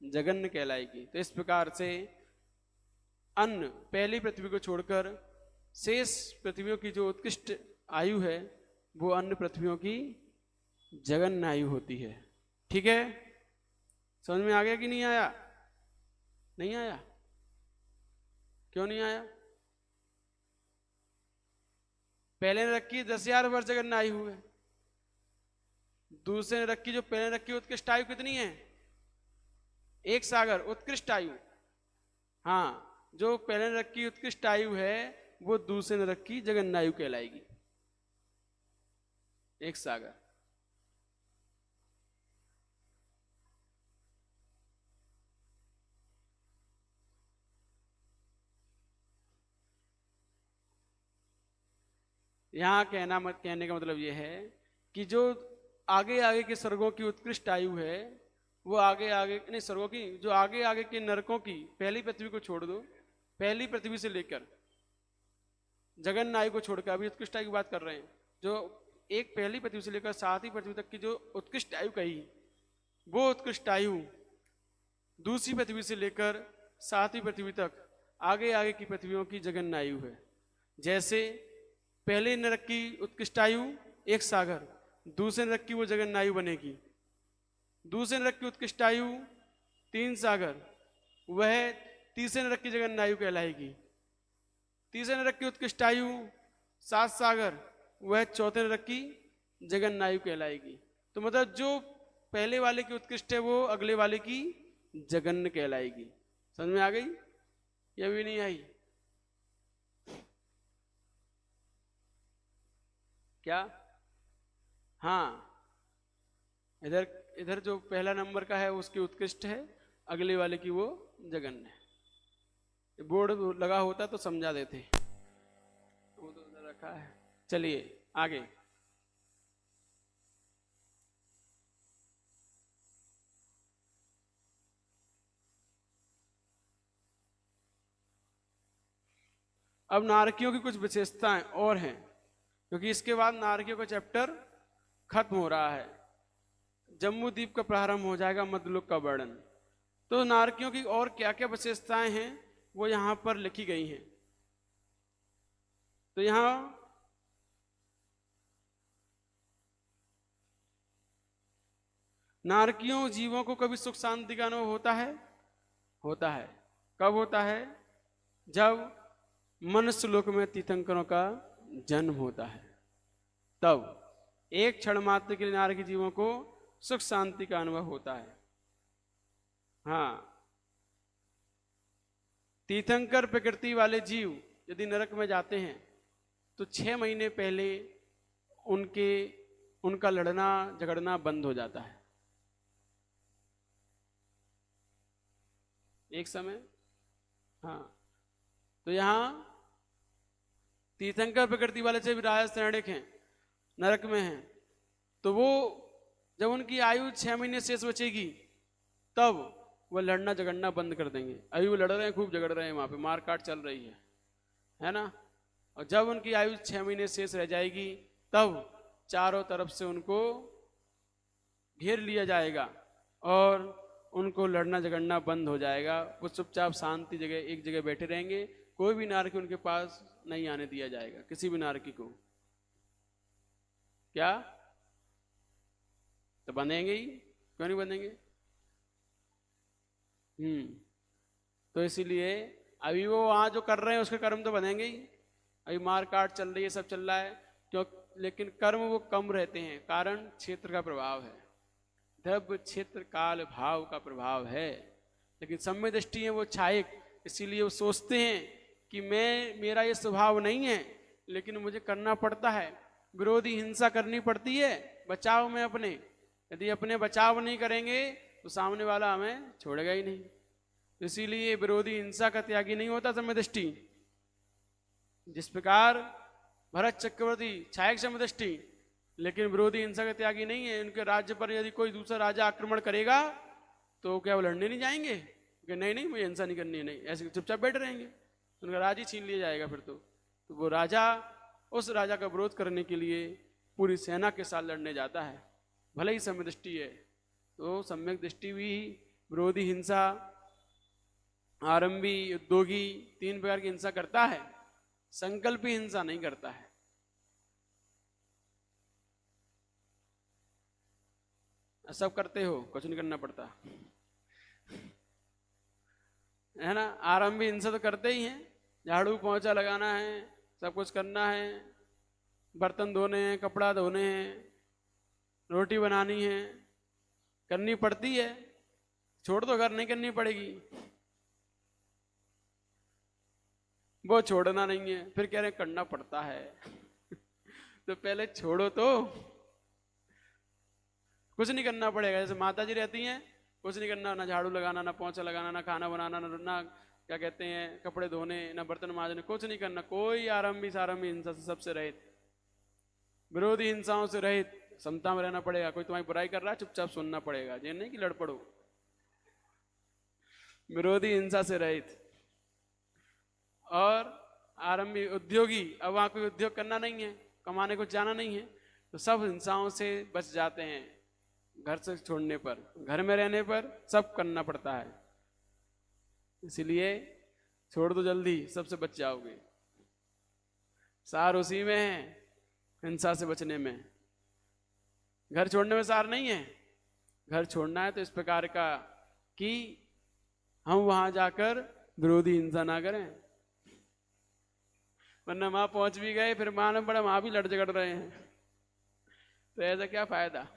A: जगन्य कहलाएगी। तो इस प्रकार से अन्न पहली पृथ्वी को छोड़कर शेष पृथ्वियों की जो उत्कृष्ट आयु है वो अन्य पृथ्वियों की जगन्य आयु होती है। ठीक है, समझ में आ गया कि नहीं आया? नहीं आया? क्यों नहीं आया? पहले नरक की 10,000 वर्ष जगन्य आयु है। दूसरे नरक की जो पहले नरक की उत्कृष्ट आयु कितनी है? 1 सागर उत्कृष्ट आयु। हाँ, जो पहले नरक की उत्कृष्ट आयु है वो दूसरे नरक की जगन्य आयु कहलाएगी, 1 सागर। यहां कहने का मतलब यह है कि जो आगे आगे के स्वर्गों की उत्कृष्ट आयु है वो आगे आगे नहीं, स्वर्गों की जो आगे आगे के नरकों की, पहली पृथ्वी को छोड़ दो, पहली पृथ्वी से लेकर जगन्य आयु को छोड़कर अभी उत्कृष्ट आयु की बात कर रहे हैं। जो एक पहली पृथ्वी से लेकर 7वीं पृथ्वी तक की जो उत्कृष्ट आयु कही वो उत्कृष्ट आयु दूसरी पृथ्वी से लेकर 7वीं पृथ्वी तक आगे आगे की पृथ्वियों की जगन्य आयु है। जैसे पहले नरक की उत्कृष्ट आयु 1 सागर, दूसरे नरक की वो जगन्य आयु बनेगी। दूसरे नरक की उत्कृष्ट आयु 3 सागर, वह तीसरे नरक की जगन्य आयु कहलाएगी। तीसरे नरक की उत्कृष्ट आयु 7 सागर, वह चौथे नरक की जगन्य आयु कहलाएगी। तो मतलब जो पहले वाले की उत्कृष्ट है वो अगले वाले की जगन्य कहलाएगी। समझ में आ गई या भी नहीं आई? क्या? हाँ, इधर इधर जो पहला नंबर का है उसकी उत्कृष्ट है, अगले वाले की वो जगन्य है। बोर्ड लगा होता तो समझा देते, वो तो उधर रखा है। चलिए आगे। अब नारकियों की कुछ विशेषताएं और हैं, क्योंकि इसके बाद नारकियों का चैप्टर खत्म हो रहा है। जम्मू द्वीप का प्रारंभ हो जाएगा, मध्यलोक का वर्णन। तो नारकियों की और क्या क्या विशेषताएं हैं वो यहां पर लिखी गई हैं। तो यहां नारकियों जीवों को कभी सुख शांति का अनुभव होता है? होता है। कब होता है? जब मनुष्य लोक में तीर्थंकरों का जन्म होता है, तब एक क्षण मात्र के लिए नारकी जीवों को सुख शांति का अनुभव होता है। हाँ, तीर्थंकर प्रकृति वाले जीव यदि नरक में जाते हैं तो 6 महीने पहले उनका लड़ना झगड़ना बंद हो जाता है। एक समय, हाँ, तो यहां तीर्थंकर प्रकृति वाले से भी राजस्थानिक हैं, नरक में हैं, तो वो जब उनकी आयु 6 महीने शेष बचेगी तब वो लड़ना झगड़ना बंद कर देंगे। अभी वो लड़ रहे हैं, खूब झगड़ रहे हैं, वहां पे मारकाट चल रही है ना। और जब उनकी आयु 6 महीने शेष रह जाएगी तब चारों तरफ से उनको घेर लिया जाएगा और उनको लड़ना झगड़ना बंद हो जाएगा। वो चुपचाप शांति जगह एक जगह बैठे रहेंगे, कोई भी नारकी उनके पास नहीं आने दिया जाएगा, किसी भी नारकी को। क्या? तो बंधेंगे ही, क्यों नहीं बंधेंगे? तो इसीलिए अभी वो वहां जो कर रहे हैं उसके कर्म तो बनेंगे ही। अभी मार काट चल रही है, सब चल रहा है, क्यों? लेकिन कर्म वो कम रहते हैं, कारण क्षेत्र का प्रभाव है, द्रव्य क्षेत्र काल भाव का प्रभाव है। लेकिन सम्य दृष्टि है वो छायक, इसीलिए वो सोचते हैं कि मेरा ये स्वभाव नहीं है लेकिन मुझे करना पड़ता है। विरोधी हिंसा करनी पड़ती है बचाव में अपने। यदि अपने बचाव नहीं करेंगे तो सामने वाला हमें छोड़ेगा ही नहीं। इसीलिए विरोधी हिंसा का त्यागी नहीं होता समदृष्टि। जिस प्रकार भरत चक्रवर्ती छायक समदृष्टि, लेकिन विरोधी हिंसा का त्यागी नहीं है। उनके राज्य पर यदि कोई दूसरा राजा आक्रमण करेगा तो क्या वो लड़ने नहीं जाएंगे कि नहीं नहीं मुझे हिंसा नहीं करनी है, नहीं, ऐसे चुपचाप बैठे रहेंगे, उनका राज्य ही छीन लिया जाएगा फिर तो वो राजा उस राजा का विरोध करने के लिए पूरी सेना के साथ लड़ने जाता है। भले ही सम्यक दृष्टि है तो सम्यक दृष्टि भी विरोधी हिंसा, आरंभी, उद्योगी, 3 प्रकार की हिंसा करता है, संकल्पी हिंसा नहीं करता है। सब करते हो, कुछ नहीं करना पड़ता है ना। आरंभी हिंसा तो करते ही हैं, झाड़ू पोंछा लगाना है, सब कुछ करना है, बर्तन धोने हैं, कपड़ा धोने हैं, रोटी बनानी है, करनी पड़ती है। छोड़ दो घर, नहीं करनी पड़ेगी, वो छोड़ना नहीं है, फिर कह रहे करना पड़ता है तो पहले छोड़ो तो, कुछ नहीं करना पड़ेगा। जैसे माता जी रहती हैं, कुछ नहीं करना, ना झाड़ू लगाना, ना पोंछा लगाना, ना खाना बनाना, ना क्या कहते हैं कपड़े धोने, ना बर्तन मांजने, कुछ नहीं करना। कोई आरंभी सारंभी हिंसा से सबसे रहित, विरोधी हिंसाओं से रहित, समता में रहना पड़ेगा। कोई तुम्हारी बुराई कर रहा है चुपचाप सुनना पड़ेगा, ये नहीं कि लड़ पड़ो। विरोधी हिंसा से रहित। और आरंभी उद्योगी, अब वहां कोई उद्योग करना नहीं है, कमाने को जाना नहीं है, तो सब हिंसाओं से बच जाते हैं। घर से छोड़ने पर, घर में रहने पर सब करना पड़ता है, इसीलिए छोड़ दो जल्दी, सबसे बच जाओगे। सार उसी में है, हिंसा से बचने में। घर छोड़ने में सार नहीं है। घर छोड़ना है तो इस प्रकार का कि हम वहां जाकर विरोधी हिंसा ना करें, वरना वहां पहुंच भी गए फिर मां ने बड़ा वहां भी लड़ झगड़ रहे हैं, तो ऐसा क्या फायदा।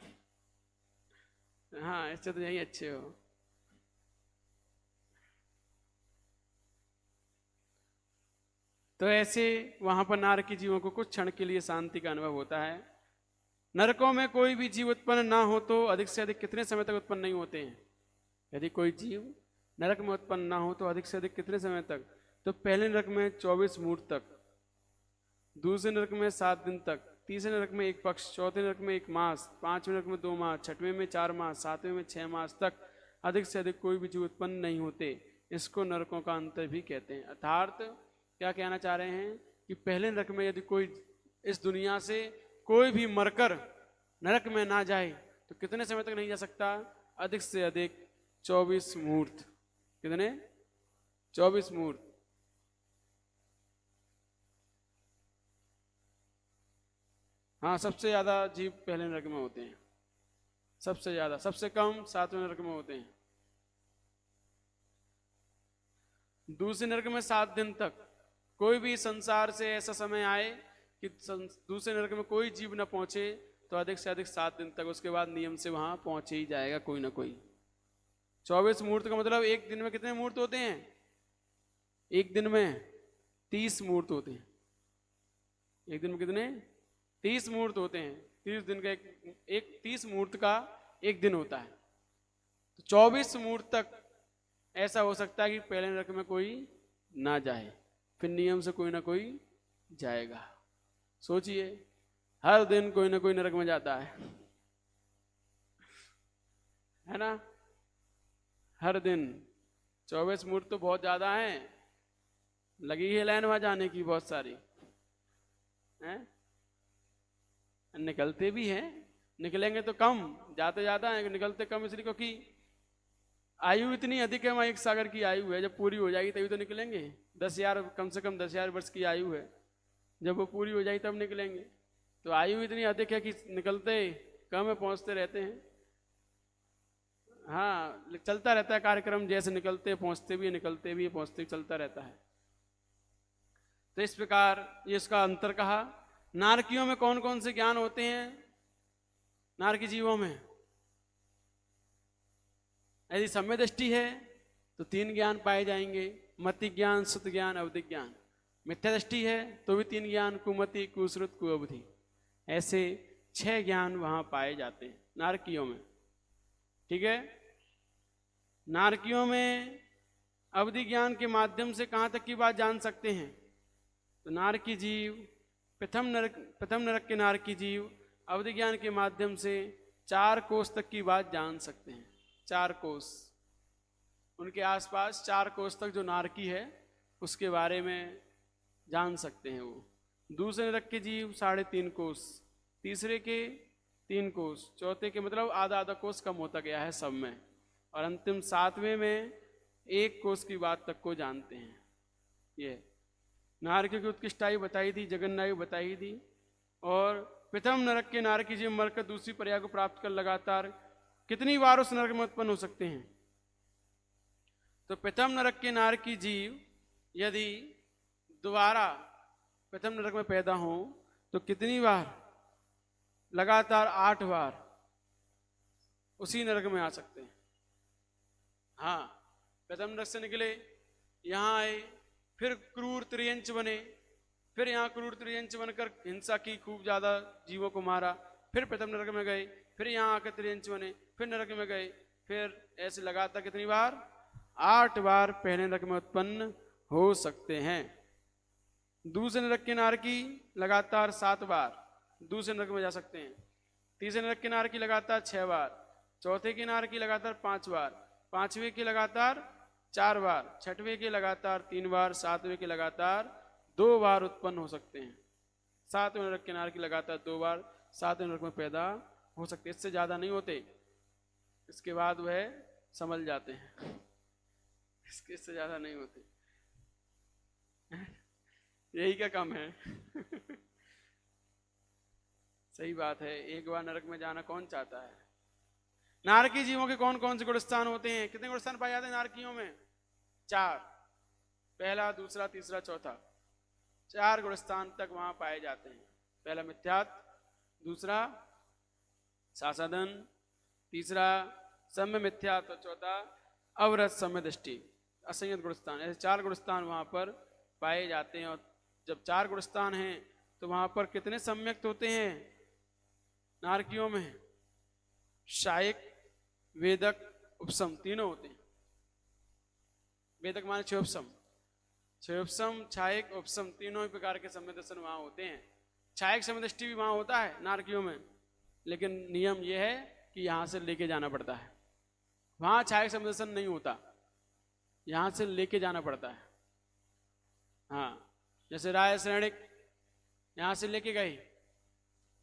A: हाँ, इससे तो यही अच्छे हो। तो ऐसे वहां पर नारकी जीवों को कुछ क्षण के लिए शांति का अनुभव होता है। नरकों में कोई भी जीव उत्पन्न ना हो तो अधिक से अधिक कितने समय तक उत्पन्न नहीं होते हैं। यदि कोई जीव नरक में उत्पन्न ना हो तो अधिक से अधिक कितने समय तक, तो पहले नरक में 24 मुहूर्त तक, दूसरे नरक में 7 दिन तक, तीसरे नरक में 1 पक्ष, चौथे नरक में 1 मास, 5वें नरक में 2 मास, 6वें में 4 मास, 7वें में 6 मास तक अधिक से अधिक कोई भी जीव उत्पन्न नहीं होते। इसको नरकों का अंतर भी कहते हैं। अर्थात क्या कहना चाह रहे हैं कि पहले नरक में यदि कोई इस दुनिया से कोई भी मरकर नरक में ना जाए तो कितने समय तक नहीं जा सकता, अधिक से अधिक 24 मुहूर्त। कितने? 24 मुहूर्त। हाँ, सबसे ज्यादा जीव पहले नरक में होते हैं, सबसे ज्यादा। सबसे कम 7वें नरक में होते हैं। दूसरे नरक में 7 दिन तक। कोई भी संसार से ऐसा समय आए कि दूसरे नरक में कोई जीव न पहुंचे तो अधिक से अधिक 7 दिन तक, उसके बाद नियम से वहां पहुंचे ही जाएगा कोई ना कोई। 24 मुहूर्त का मतलब एक दिन में कितने मुहूर्त होते हैं? एक दिन में 30 मुहूर्त होते हैं। एक दिन में कितने? 30 मुहूर्त होते हैं। 30 दिन का एक 30 मुहूर्त का एक दिन होता है। तो 24 मुहूर्त तक ऐसा हो सकता है कि पहले नरक में कोई ना जाए, फिर नियम से कोई ना कोई जाएगा। सोचिए, हर दिन कोई ना कोई नरक में जाता है ना? हर दिन 24 मुहूर्त तो बहुत ज्यादा है, लगी है लाइन वहां जाने की बहुत सारी है। निकलते भी हैं, निकलेंगे तो कम, जाते ज्यादा है, निकलते कम इसलिए क्योंकि आयु इतनी अधिक है। वहां एक सागर की आयु है, जब पूरी हो जाएगी तभी तो निकलेंगे। 10,000 कम से कम 10,000 वर्ष की आयु है, जब वो पूरी हो जाएगी तब निकलेंगे। तो आयु इतनी अधिक है कि निकलते कम है, पहुंचते रहते हैं। हाँ, चलता रहता है कार्यक्रम, जैसे निकलते पहुंचते भी, निकलते भी पहुंचते भी, चलता रहता है। तो इस प्रकार ये इसका अंतर कहा। नारकियों में कौन कौन से ज्ञान होते हैं? नारकी जीवों में यदि सम्यक दृष्टि है तो 3 ज्ञान पाए जाएंगे, मति ज्ञान, सुत ज्ञान, अवधिक ज्ञान। मिथ्या दृष्टि है तो भी 3 ज्ञान, कुमति, कुश्रुत, कुअवधि, ऐसे 6 ज्ञान वहां पाए जाते हैं नारकियों में। ठीक है, नारकियों में अवधि ज्ञान के माध्यम से कहां तक की बात जान सकते हैं? तो नारकी जीव, प्रथम नरक के नारकी जीव अवधि ज्ञान के माध्यम से 4 कोष तक की बात जान सकते हैं। 4 कोष, उनके आसपास 4 कोष तक जो नारकी है उसके बारे में जान सकते हैं वो। दूसरे नरक के जीव 3.5 कोष, तीसरे के 3 कोष, चौथे के मतलब आधा आधा कोष कम होता गया है सब में, और अंतिम 7वें में 1 कोष की बात तक को जानते हैं। ये नारकी की उत्कृष्टायु बताई थी, जगन्नायु बताई थी। और प्रथम नरक के नारकी जीव मरकर दूसरी पर्याय को प्राप्त कर लगातार कितनी बार उस नरक में उत्पन्न हो सकते हैं? तो प्रथम नरक के नारकी जीव यदि दोबारा प्रथम नरक में पैदा हो तो कितनी बार? लगातार 8 बार उसी नरक में आ सकते हैं। हाँ, प्रथम नरक से निकले, यहाँ आए, फिर क्रूर त्रियंच बने, फिर यहाँ क्रूर त्रियंच बनकर हिंसा की, खूब ज्यादा जीवों को मारा, फिर प्रथम नरक में गए, फिर यहाँ आकर त्रियंच बने, फिर नरक में गए, फिर ऐसे लगातार कितनी बार? 8 बार पहले नरक में उत्पन्न हो सकते हैं। दूसरे नरक के नारकी लगातार 7 बार दूसरे नरक में जा सकते हैं। तीसरे नरक के नारकी लगातार 6 बार, चौथे के नारकी लगातार 5 बार, 5वें के लगातार 4 बार, 6वें के लगातार 3 बार, 7वें के लगातार 2 बार उत्पन्न हो सकते हैं। 7वें नरक के नारकी लगातार 2 बार 7वें नरक में पैदा हो सकते, इससे ज्यादा नहीं होते। इसके बाद वह संभल जाते हैं, इससे ज्यादा नहीं होते। यही क्या कम है? सही बात है, एक बार नरक में जाना कौन चाहता है? नारकी जीवों के कौन कौन से गुणस्थान होते हैं? कितने गुणस्थान पाए जाते हैं नारकियों में? 4, पहला, दूसरा, तीसरा, चौथा, 4 गुणस्थान तक वहां पाए जाते हैं। पहला मिथ्यात्व, दूसरा सासादन, तीसरा सम्य मिथ्यात्व, चौथा अवरत सम्य दृष्टि, असंयत गुणस्थान। ऐसे 4 गुणस्थान वहां पर पाए जाते हैं। और जब 4 गुणस्थान हैं तो वहां पर कितने सम्यक्त होते हैं नारकियों में? शायक, वेदक, उपसम, तीनों होते हैं। वेदक माने क्षयोपसम, क्षयोपसम, छायक, उपसम, तीनों ही प्रकार के सम्य दर्शन वहां होते हैं। छायक सम्य दृष्टि भी वहां होता है नारकियों में, लेकिन नियम यह है कि यहां से लेके जाना पड़ता है। वहां छायक सम्य दर्शन नहीं होता, यहां से लेके जाना पड़ता है। हाँ, जैसे राय श्रेणिक यहां से लेके गए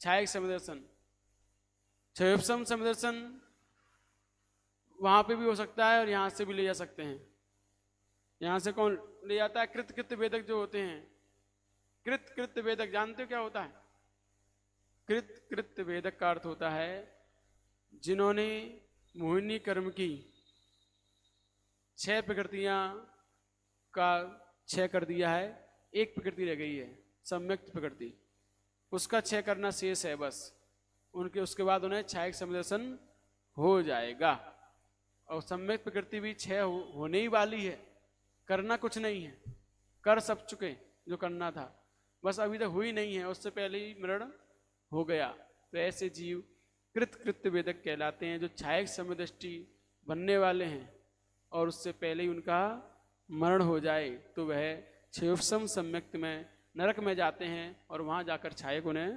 A: छायक समदर्शन, क्षयोपसम समदर्शन वहां पे भी हो सकता है और यहां से भी ले जा सकते हैं। यहां से कौन ले जाता है? कृत वेदक जो होते हैं। कृत वेदक जानते हो क्या होता है? कृत वेदक का अर्थ होता है जिन्होंने मोहिनी कर्म की 6 प्रकृतियां का क्षय कर दिया है, एक प्रकृति रह गई है सम्यक्त प्रकृति, उसका क्षय करना शेष है बस। उनके उसके बाद उन्हें छायक समदर्शन हो जाएगा। और सम्यक्त प्रकृति भी क्षय होने ही वाली है, करना कुछ नहीं है, कर सब चुके जो करना था, बस अभी तक हुई नहीं है, उससे पहले ही मरण हो गया। तो ऐसे जीव कृत वेदक कहलाते हैं, जो छायक समदृष्टि बनने वाले हैं और उससे पहले ही उनका मरण हो जाए तो वह क्षयोपसम सम्यक्त में नरक में जाते हैं और वहां जाकर छायक उन्हें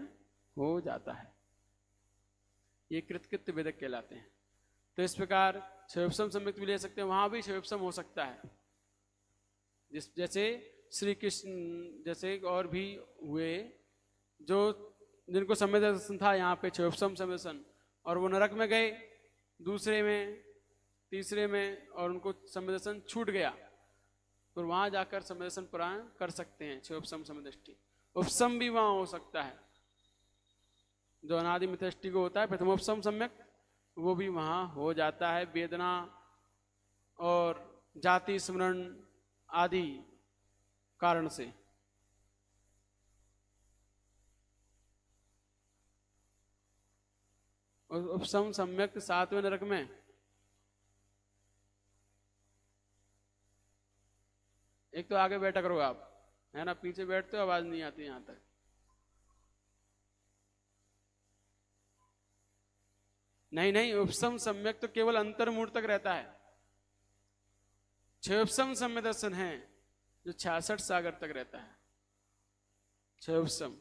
A: हो जाता है। ये कृत वेदक कहलाते हैं। तो इस प्रकार क्षयोपसम सम्यक्त भी ले सकते हैं, वहां भी क्षयोपसम हो सकता है। जैसे श्री कृष्ण जैसे और भी हुए जो जिनको समय दर्शन था यहाँ पे क्षयोपसम समय दर्शन, और वो नरक में गए दूसरे में तीसरे में और उनको समय दर्शन छूट गया, तो वहां जाकर समय दर्शन पुराण कर सकते हैं क्षयोपसम समय दृष्टि। उपसम भी वहां हो सकता है, जो अनादि मिथ्यादृष्टि को होता है प्रथमोपसम सम्यक, वो भी वहां हो जाता है वेदना और जाति स्मरण आदि कारण से। और उपसम सम्यक 7वें नरक में एक तो आगे बैठा करो आप, है ना, पीछे बैठते हो आवाज नहीं आती यहां तक। नहीं नहीं, उपसम सम्यक तो केवल अंतर्मूढ़ तक रहता है। क्षयोपसम सम्य दर्शन है जो 66 सागर तक रहता है। क्षयोपसम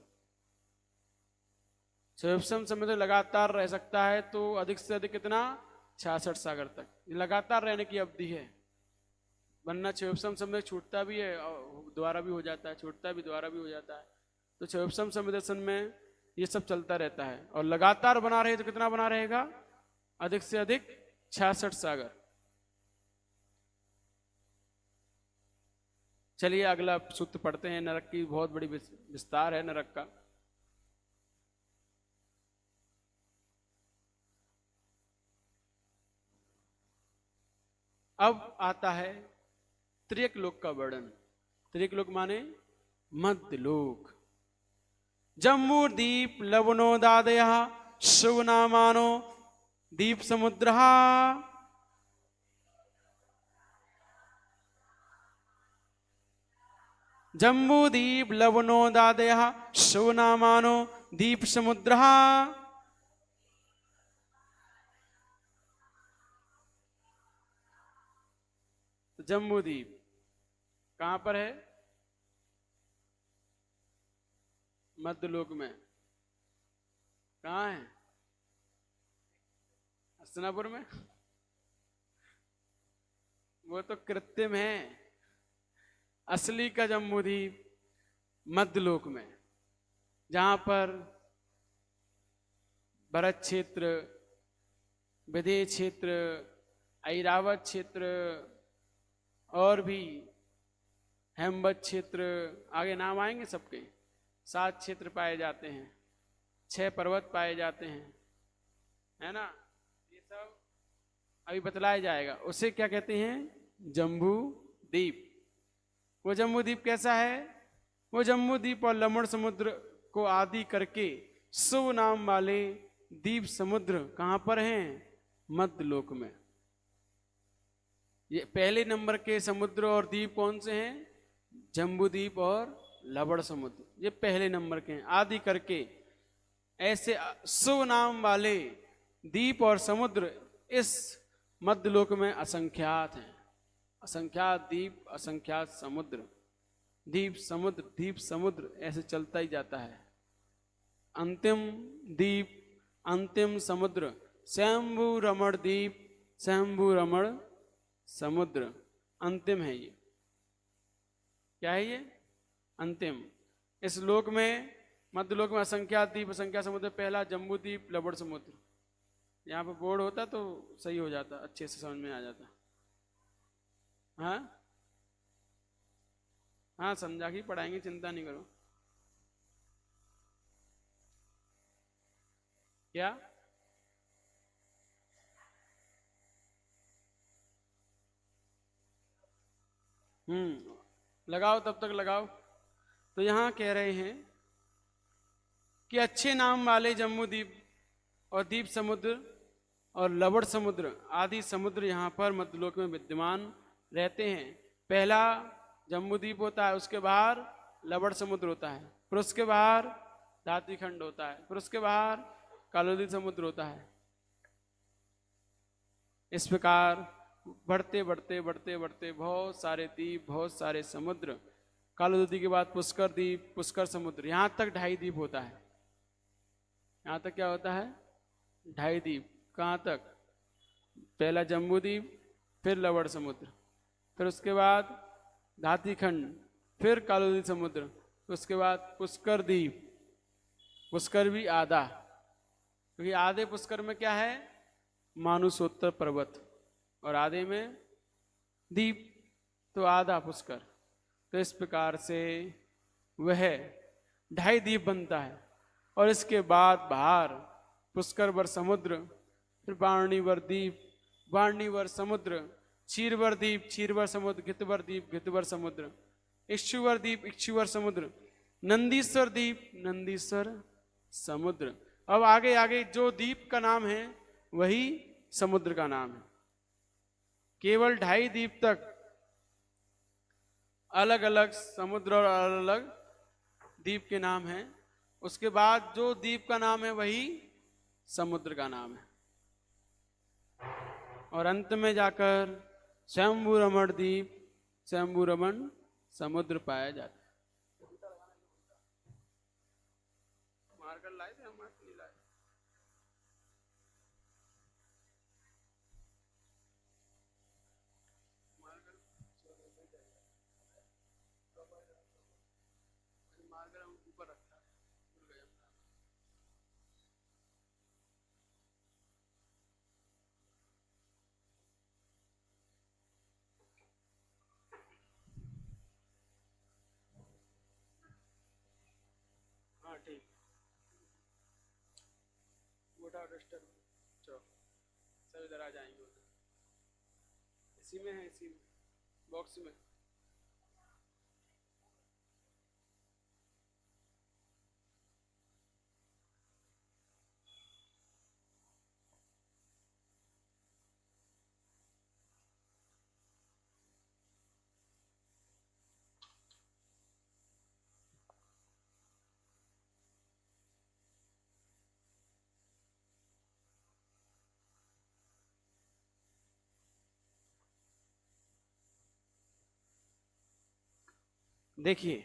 A: समय तो लगातार रह सकता है, तो अधिक से अधिक कितना, 66 सागर तक लगातार रहने की अवधि है। वरना क्षयोपसम समय छूटता भी है और द्वारा भी हो जाता है, छूटता भी द्वारा भी हो जाता है। तो क्षयोपसम समय दर्शन में ये सब चलता रहता है, और लगातार बना रहे तो कितना बना रहेगा, अधिक से अधिक 66 सागर। चलिए अगला सूत्र पढ़ते हैं। नरक की बहुत बड़ी विस्तार है नरक का। अब आता है त्रियक लोक का वर्णन। त्रियक लोक माने मध्य लोक। जम्बू दीप लवणो दादय शिवनामानो दीप समुद्र। जम्बू दीप लवणो दादय शिवनामानो दीप समुद्र। जम्बू द्वीप कहां पर है, मध्यलोक में। कहां है, हस्तिनापुर में। वो तो कृत्रिम है, असली का जम्बू द्वीप मध्यलोक में, जहां पर भरत क्षेत्र, विदेह क्षेत्र, ऐरावत क्षेत्र और भी हेमवत क्षेत्र, आगे नाम आएंगे सबके, 7 क्षेत्र पाए जाते हैं, 6 पर्वत पाए जाते हैं, है ना। ये सब अभी बतलाया जाएगा। उसे क्या कहते हैं, जम्बू द्वीप। वो जम्बू द्वीप कैसा है, वो जम्बू द्वीप और लवण समुद्र को आदि करके शिव नाम वाले द्वीप समुद्र कहां पर हैं, मध्यलोक में। ये पहले नंबर के समुद्र और द्वीप कौन से हैं, जम्बू द्वीप और लवण समुद्र, ये पहले नंबर के हैं। आदि करके ऐसे शिव नाम वाले द्वीप और समुद्र इस मध्यलोक में असंख्यात हैं। असंख्यात द्वीप, असंख्यात समुद्र, द्वीप समुद्र ऐसे चलता ही जाता है। अंतिम द्वीप, अंतिम समुद्र शंभु रमण द्वीप, शंभु रमण समुद्र, अंतिम है ये। क्या है ये, अंतिम। इस लोक में, मध्यलोक में असंख्यात द्वीप, असंख्यात समुद्र। पहला जम्बू द्वीप, लवण समुद्र। यहाँ पे बोर्ड होता तो सही हो जाता, अच्छे से समझ में आ जाता। हाँ हाँ, समझा के पढ़ाएंगे, चिंता नहीं करो। क्या, लगाओ, तब तक लगाओ। तो यहां कह रहे हैं कि अच्छे नाम वाले जम्बू द्वीप और द्वीप समुद्र और लवण समुद्र आदि समुद्र यहाँ पर मध्यलोक में विद्यमान रहते हैं। पहला जम्बू द्वीप होता है, उसके बाहर लवण समुद्र होता है, फिर उसके बाहर धात्रीखंड होता है, फिर उसके बाहर कालोदी समुद्र होता है। इस प्रकार बढ़ते बढ़ते बढ़ते बढ़ते बहुत सारे द्वीप, बहुत सारे समुद्र। कालोदी के बाद पुष्कर द्वीप, पुष्कर समुद्र, यहां तक 2.5 द्वीप होता है। यहां तक क्या होता है, 2.5 द्वीप। कहां तक, पहला जम्बू द्वीप, फिर लवण समुद्र, फिर उसके बाद धात्रीखंड, फिर कालोदी समुद्र, उसके बाद पुष्कर द्वीप। पुष्कर भी आधा, क्योंकि आधे पुष्कर में क्या है, मानुसोत्तर पर्वत, और आधे में द्वीप, तो आधा पुष्कर। तो इस प्रकार से वह 2.5 द्वीप बनता है। और इसके बाद बाहर पुष्कर वर समुद्र, फिर वाणीवर द्वीप, वाणीवर समुद्र, क्षीरवर द्वीप, क्षीरवर समुद्र, घितवर द्वीप, घितवर समुद्र, इक्षुवर द्वीप, इक्षुवर समुद्र, नंदीश्वर द्वीप, नंदीश्वर समुद्र। अब आगे आगे जो द्वीप का नाम है वही समुद्र का नाम है। केवल 2.5 द्वीप तक अलग अलग समुद्र और अलग अलग द्वीप के नाम हैं। उसके बाद जो द्वीप का नाम है वही समुद्र का नाम है, और अंत में जाकर स्वयंभू रमण द्वीप, स्वयंभू रमण समुद्र पाया जाता है। मार्कर लाए थे हम, नहीं लाए। मार्कर हम ऊपर रखा है, भूल गए हम। हाँ ठीक, मोटा डस्टर चलो सब इधर आ जाएंगे उधर। इसी में है, इसी में बॉक्स में। देखिए,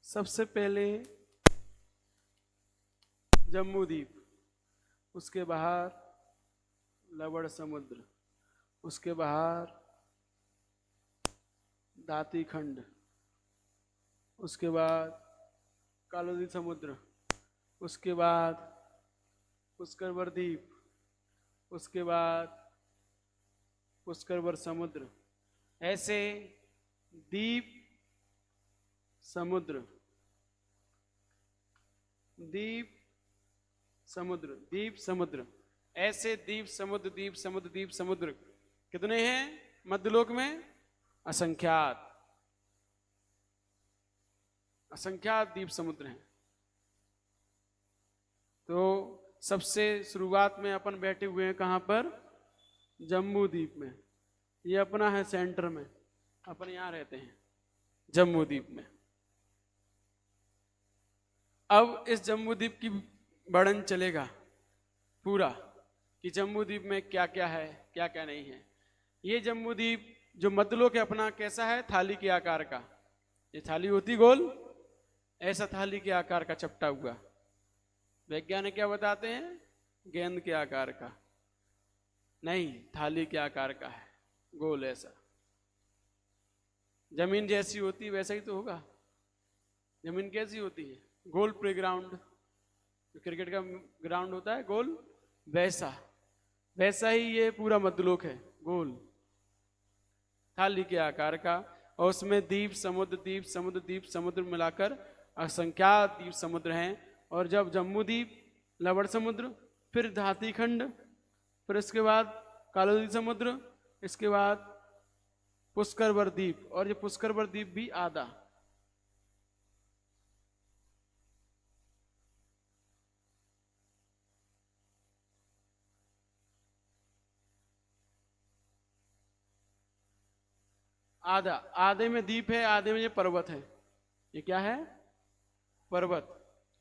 A: सबसे पहले जम्मू द्वीप, उसके बाहर लवण समुद्र, उसके बाहर दाती खंड, उसके बाद कालोदी समुद्र, उसके बाद पुष्करवर द्वीप, उसके बाद पुष्करवर समुद्र। ऐसे द्वीप समुद्र, द्वीप समुद्र, द्वीप समुद्र, ऐसे द्वीप समुद्र, द्वीप समुद्र, द्वीप समुद्र कितने हैं मध्यलोक में? असंख्यात, असंख्यात द्वीप समुद्र हैं। तो सबसे शुरुआत में अपन बैठे हुए हैं कहां पर? जम्मू द्वीप में। ये अपना है सेंटर में, अपन यहां रहते हैं जम्मू द्वीप में। अब इस जम्मू द्वीप की वर्णन चलेगा पूरा कि जम्मू द्वीप में क्या क्या है, क्या क्या नहीं है। ये जम्मू द्वीप जो मध्यलोक है अपना, कैसा है? थाली के आकार का। ये थाली होती गोल, ऐसा थाली के आकार का चपटा हुआ। वैज्ञानिक क्या बताते हैं? गेंद के आकार का नहीं, थाली के आकार का है, गोल ऐसा। जमीन जैसी होती वैसा ही तो होगा। जमीन कैसी होती है? गोल प्लेग्राउंड, जो क्रिकेट का ग्राउंड होता है गोल, वैसा वैसा ही ये पूरा मध्यलोक है, गोल थाली के आकार का। और उसमें द्वीप समुद्र, द्वीप समुद्र, द्वीप समुद्र मिलाकर असंख्यात द्वीप समुद्र हैं। और जब जम्मू द्वीप, लवण समुद्र, फिर धाती खंड, फिर इसके बाद कालोदी समुद्र, इसके बाद पुष्करवर द्वीप। और ये पुष्करवर द्वीप भी आधा, आधा, आधे में द्वीप है, आधे में ये पर्वत है। ये क्या है? पर्वत,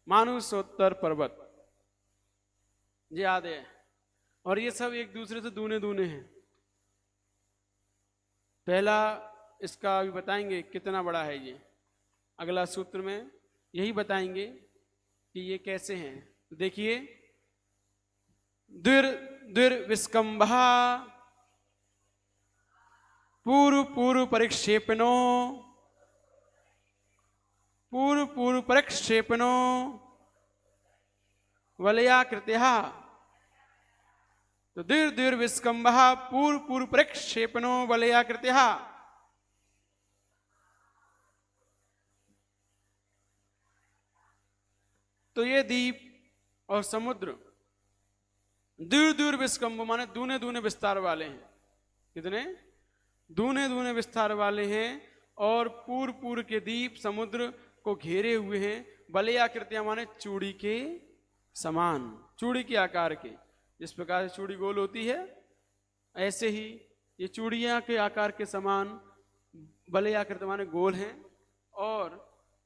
A: मानुषोत्तर पर्वत, ये आधे है। और ये सब एक दूसरे से दूने दूने हैं। पहला इसका अभी बताएंगे कितना बड़ा है ये, अगला सूत्र में यही बताएंगे कि ये कैसे हैं। तो देखिए, द्विर द्विर विस्कंभा पूर्व पूर्व परिक्षेपणो, पूर्व पूर्व परिक्षेपणो वलयाकृत्या। तो द्विर द्विर विस्कंभा पूर्व पूर्व परिक्षेपणो वलयाकृत्या। तो ये द्वीप और समुद्र दूर दूर विस्कंभ माने दूने दूने विस्तार वाले हैं। कितने? दूने दूने विस्तार वाले हैं। और पूर्व पूर्व के द्वीप समुद्र को घेरे हुए हैं। वलयाकृतियां माने चूड़ी के समान, चूड़ी के आकार के। जिस प्रकार से चूड़ी गोल होती है, ऐसे ही ये चूड़ियाँ के आकार के समान बले आकृत माने गोल हैं और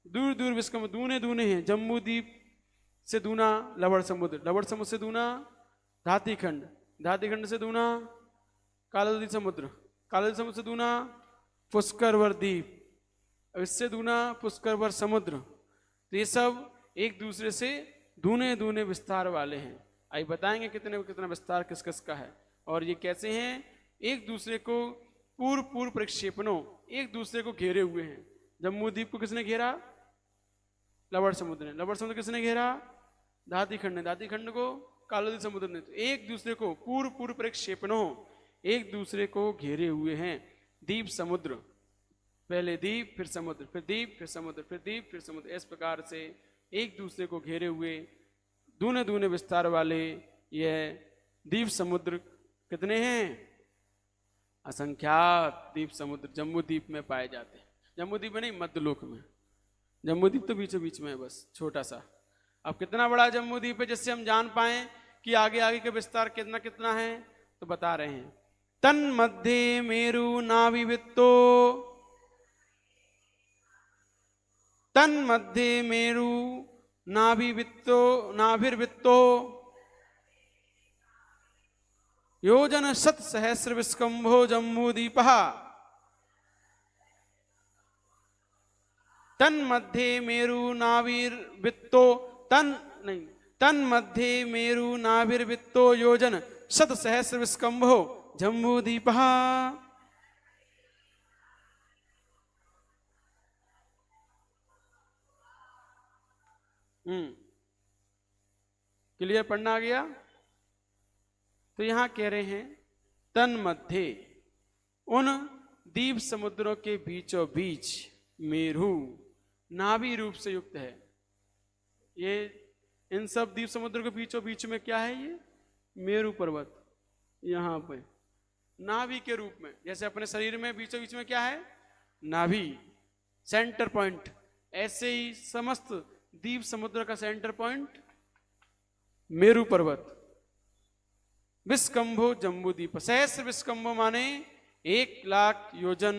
A: दूर दूर विश्व में दूने दूने हैं। जम्बू द्वीप से दूना लवण समुद्र, लवण समुद्र से दूना धातीखंड, धातीखंड से दूना कालादि समुद्र, कालादि समुद्र से दूना पुष्करवर द्वीप, इससे दूना पुष्करवर समुद्र। तो ये सब एक दूसरे से दूने दूने विस्तार वाले हैं। आइए बताएंगे कितने कितना विस्तार किस किस का है और ये कैसे हैं। एक दूसरे को पूर्व पूर्व प्रक्षेपणों एक दूसरे को घेरे हुए हैं। जम्बू द्वीप को किसने घेरा? लवण समुद्र ने। लवण समुद्र किसने घेरा? धातीखंड ने। धातीखंड को कालादि समुद्र ने। तो एक दूसरे को पूर्व पूर्व प्रक्षेपणों एक दूसरे को घेरे हुए हैं। द्वीप समुद्र, पहले द्वीप फिर समुद्र, फिर द्वीप फिर समुद्र, फिर द्वीप फिर समुद्र, इस प्रकार से एक दूसरे को घेरे हुए दूने दूने विस्तार वाले यह द्वीप समुद्र कितने हैं? असंख्यात द्वीप समुद्र जम्बू द्वीप में पाए जाते हैं। जम्बू द्वीप में नहीं, मध्यलोक में। जम्बू द्वीप तो बीचों बीच में है, बस छोटा सा। अब कितना बड़ा जम्बू द्वीप है जिससे हम जान पाए कि आगे आगे का विस्तार कितना कितना है, तो बता रहे हैं। तन मध्य मेरु नाभिवित्तो, तन मध्य मेरु नाभिवित्तो, नाभिर्वित्तो योजन शत सहस्र विस्कंभो जम्बूद्वीपः। तन मध्य मेरु नाभिर्वित्तो, तन नहीं, तन मध्य मेरु नाभिर्वित्तो योजन शत सहस्र विस्कंभो जम्बूद्वीपः। क्लियर? पढ़ना आ गया? तो यहां कह रहे हैं तन मध्य, उन द्वीप समुद्रों के बीचों बीच मेरु नाभि रूप से युक्त है। ये इन सब द्वीप समुद्र के बीचों बीच में क्या है? ये मेरु पर्वत यहां पे नाभि के रूप में। जैसे अपने शरीर में बीचों बीच में क्या है? नाभि, सेंटर पॉइंट। ऐसे ही समस्त द्वीप समुद्र का सेंटर पॉइंट मेरु पर्वत। विस्कंभो जम्बूद्वीप, सहस्र विस्कंभो माने 1,00,000 योजन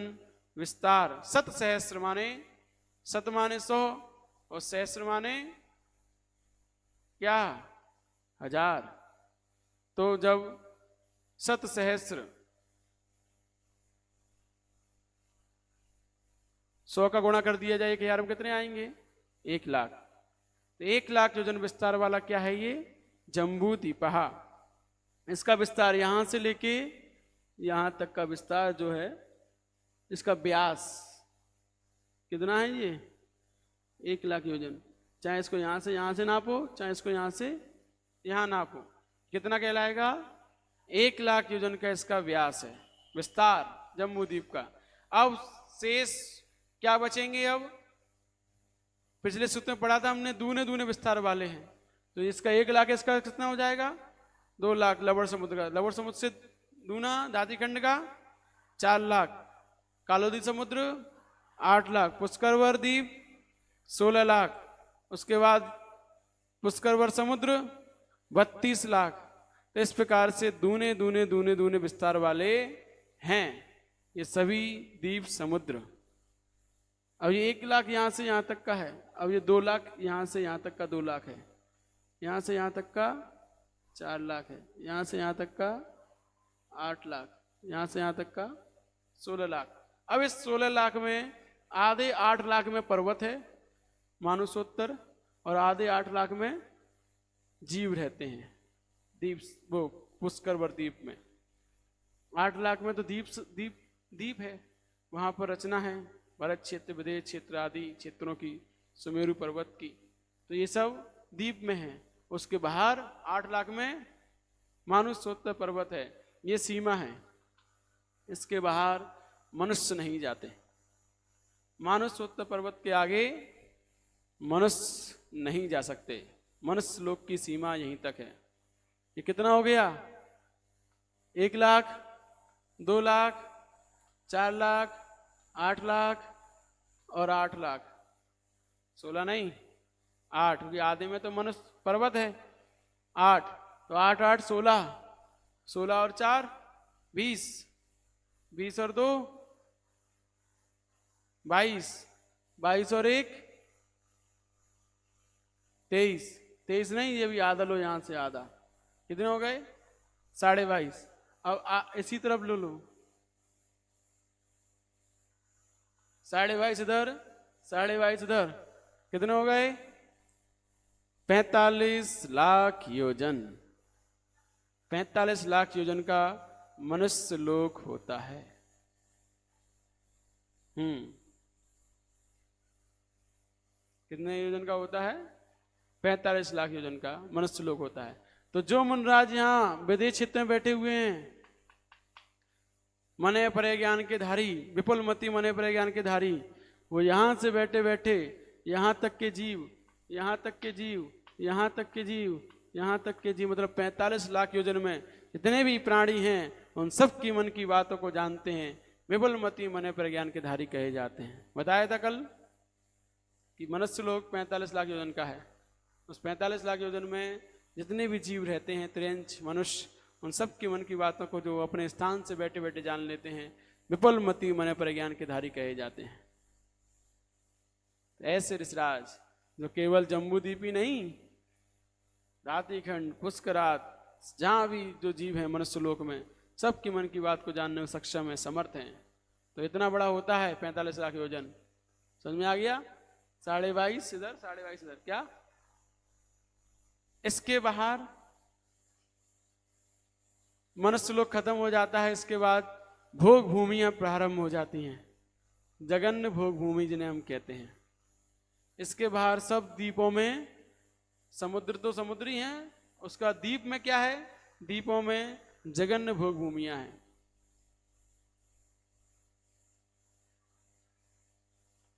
A: विस्तार। शत सहस्र माने, शत माने 100 और सहस्र माने क्या? 1000। तो जब शत सहस्र 100 का गुणा कर दिया जाए 1000 में कितने आएंगे? 1,00,000। तो 1,00,000 योजन विस्तार वाला क्या है? ये जम्बूद्वीपः। इसका विस्तार यहां से लेके यहां तक का विस्तार जो है, इसका व्यास कितना है? ये 1,00,000 योजन। चाहे इसको यहां से नापो, चाहे इसको यहां से यहां नापो, कितना कहलाएगा? 1,00,000 योजन का इसका व्यास है, विस्तार जम्बूद्वीप का। अब शेष क्या बचेंगे? अब पिछले सूत्र में पढ़ा था हमने, दूने दूने विस्तार वाले हैं। तो इसका 1,00,000, इसका कितना हो जाएगा? 2,00,000 लवण समुद्र का। लवण समुद्र से दूना धातीखंड का 4,00,000, कालोदी समुद्र 8,00,000, पुष्करवर द्वीप 16,00,000, उसके बाद पुष्करवर समुद्र 32,00,000। तो इस प्रकार से दूने दूने दूने दूने विस्तार वाले हैं ये सभी द्वीप समुद्र। अब ये 1,00,000 यहां से यहां तक का है। अब ये 2,00,000 यहां से यहां तक का 2,00,000 है, यहां से यहां तक का 4,00,000 है, यहां से यहां तक का 8,00,000, यहां से यहां तक का 16,00,000। अब इस 16,00,000 में आधे 8,00,000 में पर्वत है मानुषोत्तर, और आधे 8,00,000 में जीव रहते हैं द्वीप, वो पुष्करवर द्वीप में। 8,00,000 में तो द्वीप है, वहां पर रचना है भरत क्षेत्र, विदेश क्षेत्र आदि क्षेत्रों की, सुमेरु पर्वत की। तो ये सब द्वीप में है। उसके बाहर 8,00,000 में मानुषोत्तर पर्वत है, ये सीमा है। इसके बाहर मनुष्य नहीं जाते। मानुषोत्तर पर्वत के आगे मनुष्य नहीं जा सकते। मनुष्य लोक की सीमा यहीं तक है। ये कितना हो गया? 1,00,000, 2,00,000, 4,00,000, 8,00,000 और 8,00,000। 16 नहीं, 8, क्योंकि आधे में तो मनुष्य पर्वत है। 8 तो 8 8 16, 16 और 4 20, 20 और 2 22, 22 और 1 23, 23 नहीं, ये भी आधा लो यहां से आधा, कितने हो गए 22.5। अब इसी तरफ लो 22.5 इधर, 22.5 इधर, कितने हो गए 45 लाख योजन। 45 लाख योजन का मनुष्य लोक होता है। कितने योजन का होता है 45 लाख योजन का मनुष्य लोक होता है। तो जो मुनराज यहाँ विदेश क्षेत्र में बैठे हुए हैं, मने परे ज्ञान के धारी, विपुल मति मने परे ज्ञान के धारी, वो यहां से बैठे बैठे यहां तक के जीव, यहां तक के जीव, यहां तक के जीव, यहां तक के जीव, मतलब 45 लाख योजन में जितने भी प्राणी हैं उन सब की मन की बातों को जानते हैं। विपुल मति मने पर ज्ञान के धारी कहे जाते हैं। बताया था कल कि मनुष्य लोक 45 लाख योजन का है। उस 45 लाख योजन में जितने भी जीव रहते हैं, त्रियंच मनुष्य, उन सब के मन की बातों को जो अपने स्थान से बैठे बैठे जान लेते हैं, विपुल मति मने पर ज्ञान के धारी कहे जाते हैं। ऐसे ऋषिराज जो केवल जम्बूद्वीप ही नहीं, रातिखंड, पुष्करात, जहां भी जो जीव है मनुष्य लोक में, सबके मन की बात को जानने में सक्षम है, समर्थ हैं। तो इतना बड़ा होता है 45 लाख योजन। समझ में आ गया? 22.5 इधर, 22.5 इधर, क्या इसके बाहर मनुष्य लोक खत्म हो जाता है। इसके बाद भोग भूमियां प्रारंभ हो जाती हैं, जगन्य भोग भूमि जिन्हें हम कहते हैं। इसके बाहर सब द्वीपों में, समुद्र तो समुद्री हैं, उसका द्वीप में क्या है, द्वीपों में जगन्य भोग भूमियां हैं।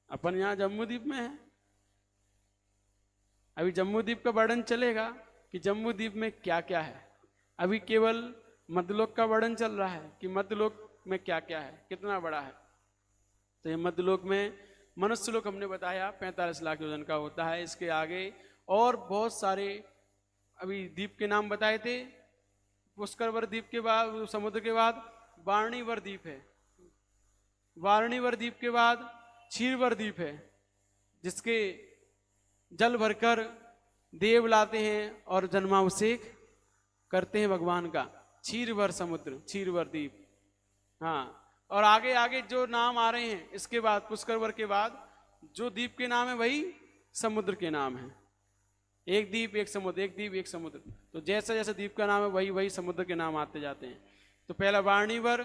A: अपन यहां जम्मू द्वीप में है। अभी जम्मू द्वीप का वर्णन चलेगा कि जम्मू द्वीप में क्या क्या है। अभी केवल मध्यलोक का वर्णन चल रहा है कि मध्यलोक में क्या क्या है, कितना बड़ा है। तो ये मध्यलोक में मनुष्य लोक हमने बताया 45 लाख योजन का होता है। इसके आगे और बहुत सारे अभी द्वीप के नाम बताए थे। पुष्करवर द्वीप के बाद, समुद्र के बाद वारणीवर द्वीप है। वारणीवर द्वीप के बाद क्षीरवर द्वीप है, जिसके जल भरकर देव लाते हैं और जन्माभिषेक करते हैं भगवान का। क्षीरवर समुद्र, क्षीरवर द्वीप। हाँ, और आगे आगे जो नाम आ रहे हैं इसके बाद, पुष्करवर के बाद जो द्वीप के नाम है वही समुद्र के नाम है। एक द्वीप एक समुद्र, एक द्वीप एक समुद्र। तो जैसा जैसा द्वीप का नाम है वही वही समुद्र के नाम आते जाते हैं। तो पहला वारणीवर,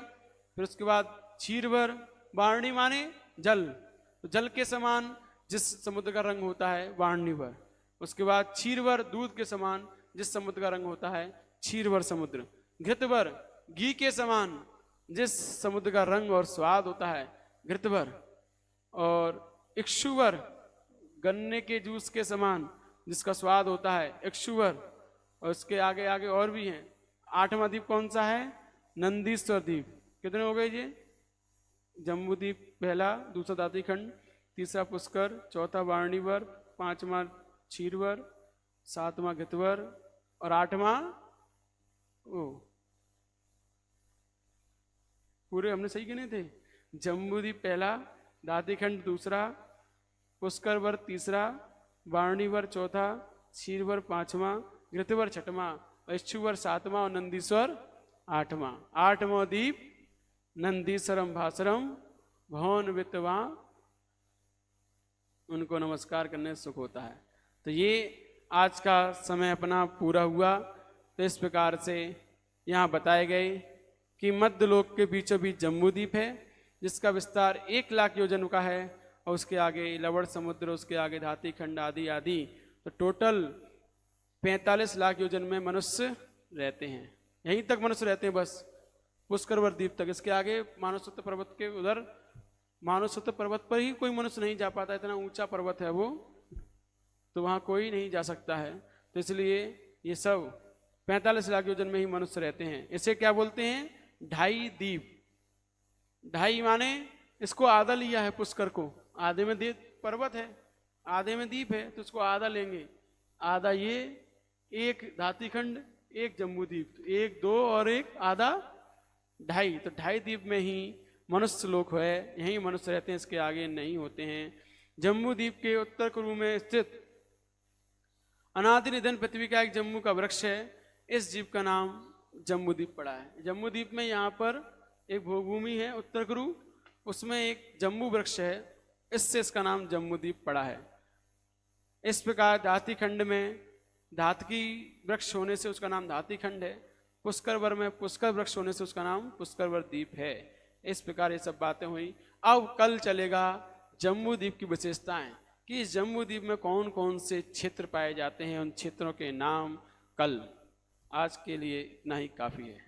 A: फिर उसके बाद क्षीरवर। वारणी माने जल, तो जल के समान जिस समुद्र का रंग होता है वारणीवर। उसके बाद क्षीरवर, दूध के समान जिस समुद्र का रंग होता है क्षीरवर समुद्र। घृतवर, घी के समान जिस समुद्र का रंग और स्वाद होता है घृतवर। और इक्षुवर, गन्ने के जूस के समान जिसका स्वाद होता है इक्षुवर। और उसके आगे आगे और भी हैं। 8वां द्वीप कौन सा है? नंदीश्वर द्वीप। कितने हो गए ये? जम्बू द्वीप पहला, दूसरा दातिखंड, तीसरा पुष्कर, चौथा वारणीवर, 5वां क्षीरवर, 7वां घृतवर और 8वां पूरे हमने सही गिने थे। जम्बूद्वीप पहला, दातिखंड दूसरा, पुष्करवर तीसरा, वारणीवर चौथा, क्षीरवर 5वां, घृतवर 6वां, इक्षुवर 7वां और नंदीश्वर 8वां। 8वां द्वीप नंदीश्वरम भासरम भवन वित्तवा, उनको नमस्कार करने से सुख होता है। तो ये आज का समय अपना पूरा हुआ। तो इस प्रकार से यहाँ बताए गए कि मध्यलोक के बीचों बीच जम्बूद्वीप है, जिसका विस्तार 1 लाख योजन का है। और उसके आगे लवण समुद्र, उसके आगे धातिखंड आदि आदि। तो टोटल 45 लाख योजन में मनुष्य रहते हैं। यहीं तक मनुष्य रहते हैं बस, पुष्करवर द्वीप तक। इसके आगे मानसरोवर पर्वत के उधर, मानसरोवर पर्वत पर ही कोई मनुष्य नहीं जा पाता, इतना ऊंचा पर्वत है वो, तो वहाँ कोई नहीं जा सकता है। तो इसलिए ये सब 45 लाख योजन में ही मनुष्य रहते हैं। इसे क्या बोलते हैं? ढाई द्वीप। ढाई माने इसको आधा लिया है पुष्कर को, आधे में द्वीप पर्वत है, आधे में द्वीप है, तो इसको आधा लेंगे। आधा ये, एक धातिखंड, एक जम्बूद्वीप, 1 2 और एक आधा ढाई, तो ढाई द्वीप में ही मनुष्य लोक है, यहीं मनुष्य रहते हैं, इसके आगे नहीं होते हैं। जम्बू द्वीप के उत्तर पूर्व में स्थित अनादि निधन पृथ्वी का एक जम्बू का वृक्ष है। इस द्वीप का नाम जम्बू द्वीप पड़ा है। जम्बू द्वीप में यहाँ पर एक भूभूमि है उत्तर ध्रुव, उसमें एक जम्बू वृक्ष है, इससे इसका नाम जम्बू द्वीप पड़ा है। इस प्रकार धाती खंड में धातकी वृक्ष होने से उसका नाम धाती खंड है। पुष्करवर में पुष्कर वृक्ष होने से उसका नाम पुष्करवर द्वीप है। इस प्रकार ये सब बातें हुई। अब कल चलेगा जम्बू द्वीप की विशेषताएं, कि इस जम्बू द्वीप में कौन कौन से क्षेत्र पाए जाते हैं, उन क्षेत्रों के नाम कल। आज के लिए इतना ही काफी है।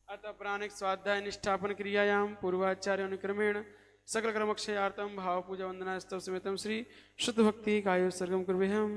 A: अतः प्राणिक स्वाध्याय निष्ठापन क्रियायाम पूर्वाचार्य अनुक्रमेण सकल कर्मक्षयार्थम भाव पूजा वंदना स्तव समेतम श्री शुद्ध भक्ति कायो सर्गम कुर्वेहम।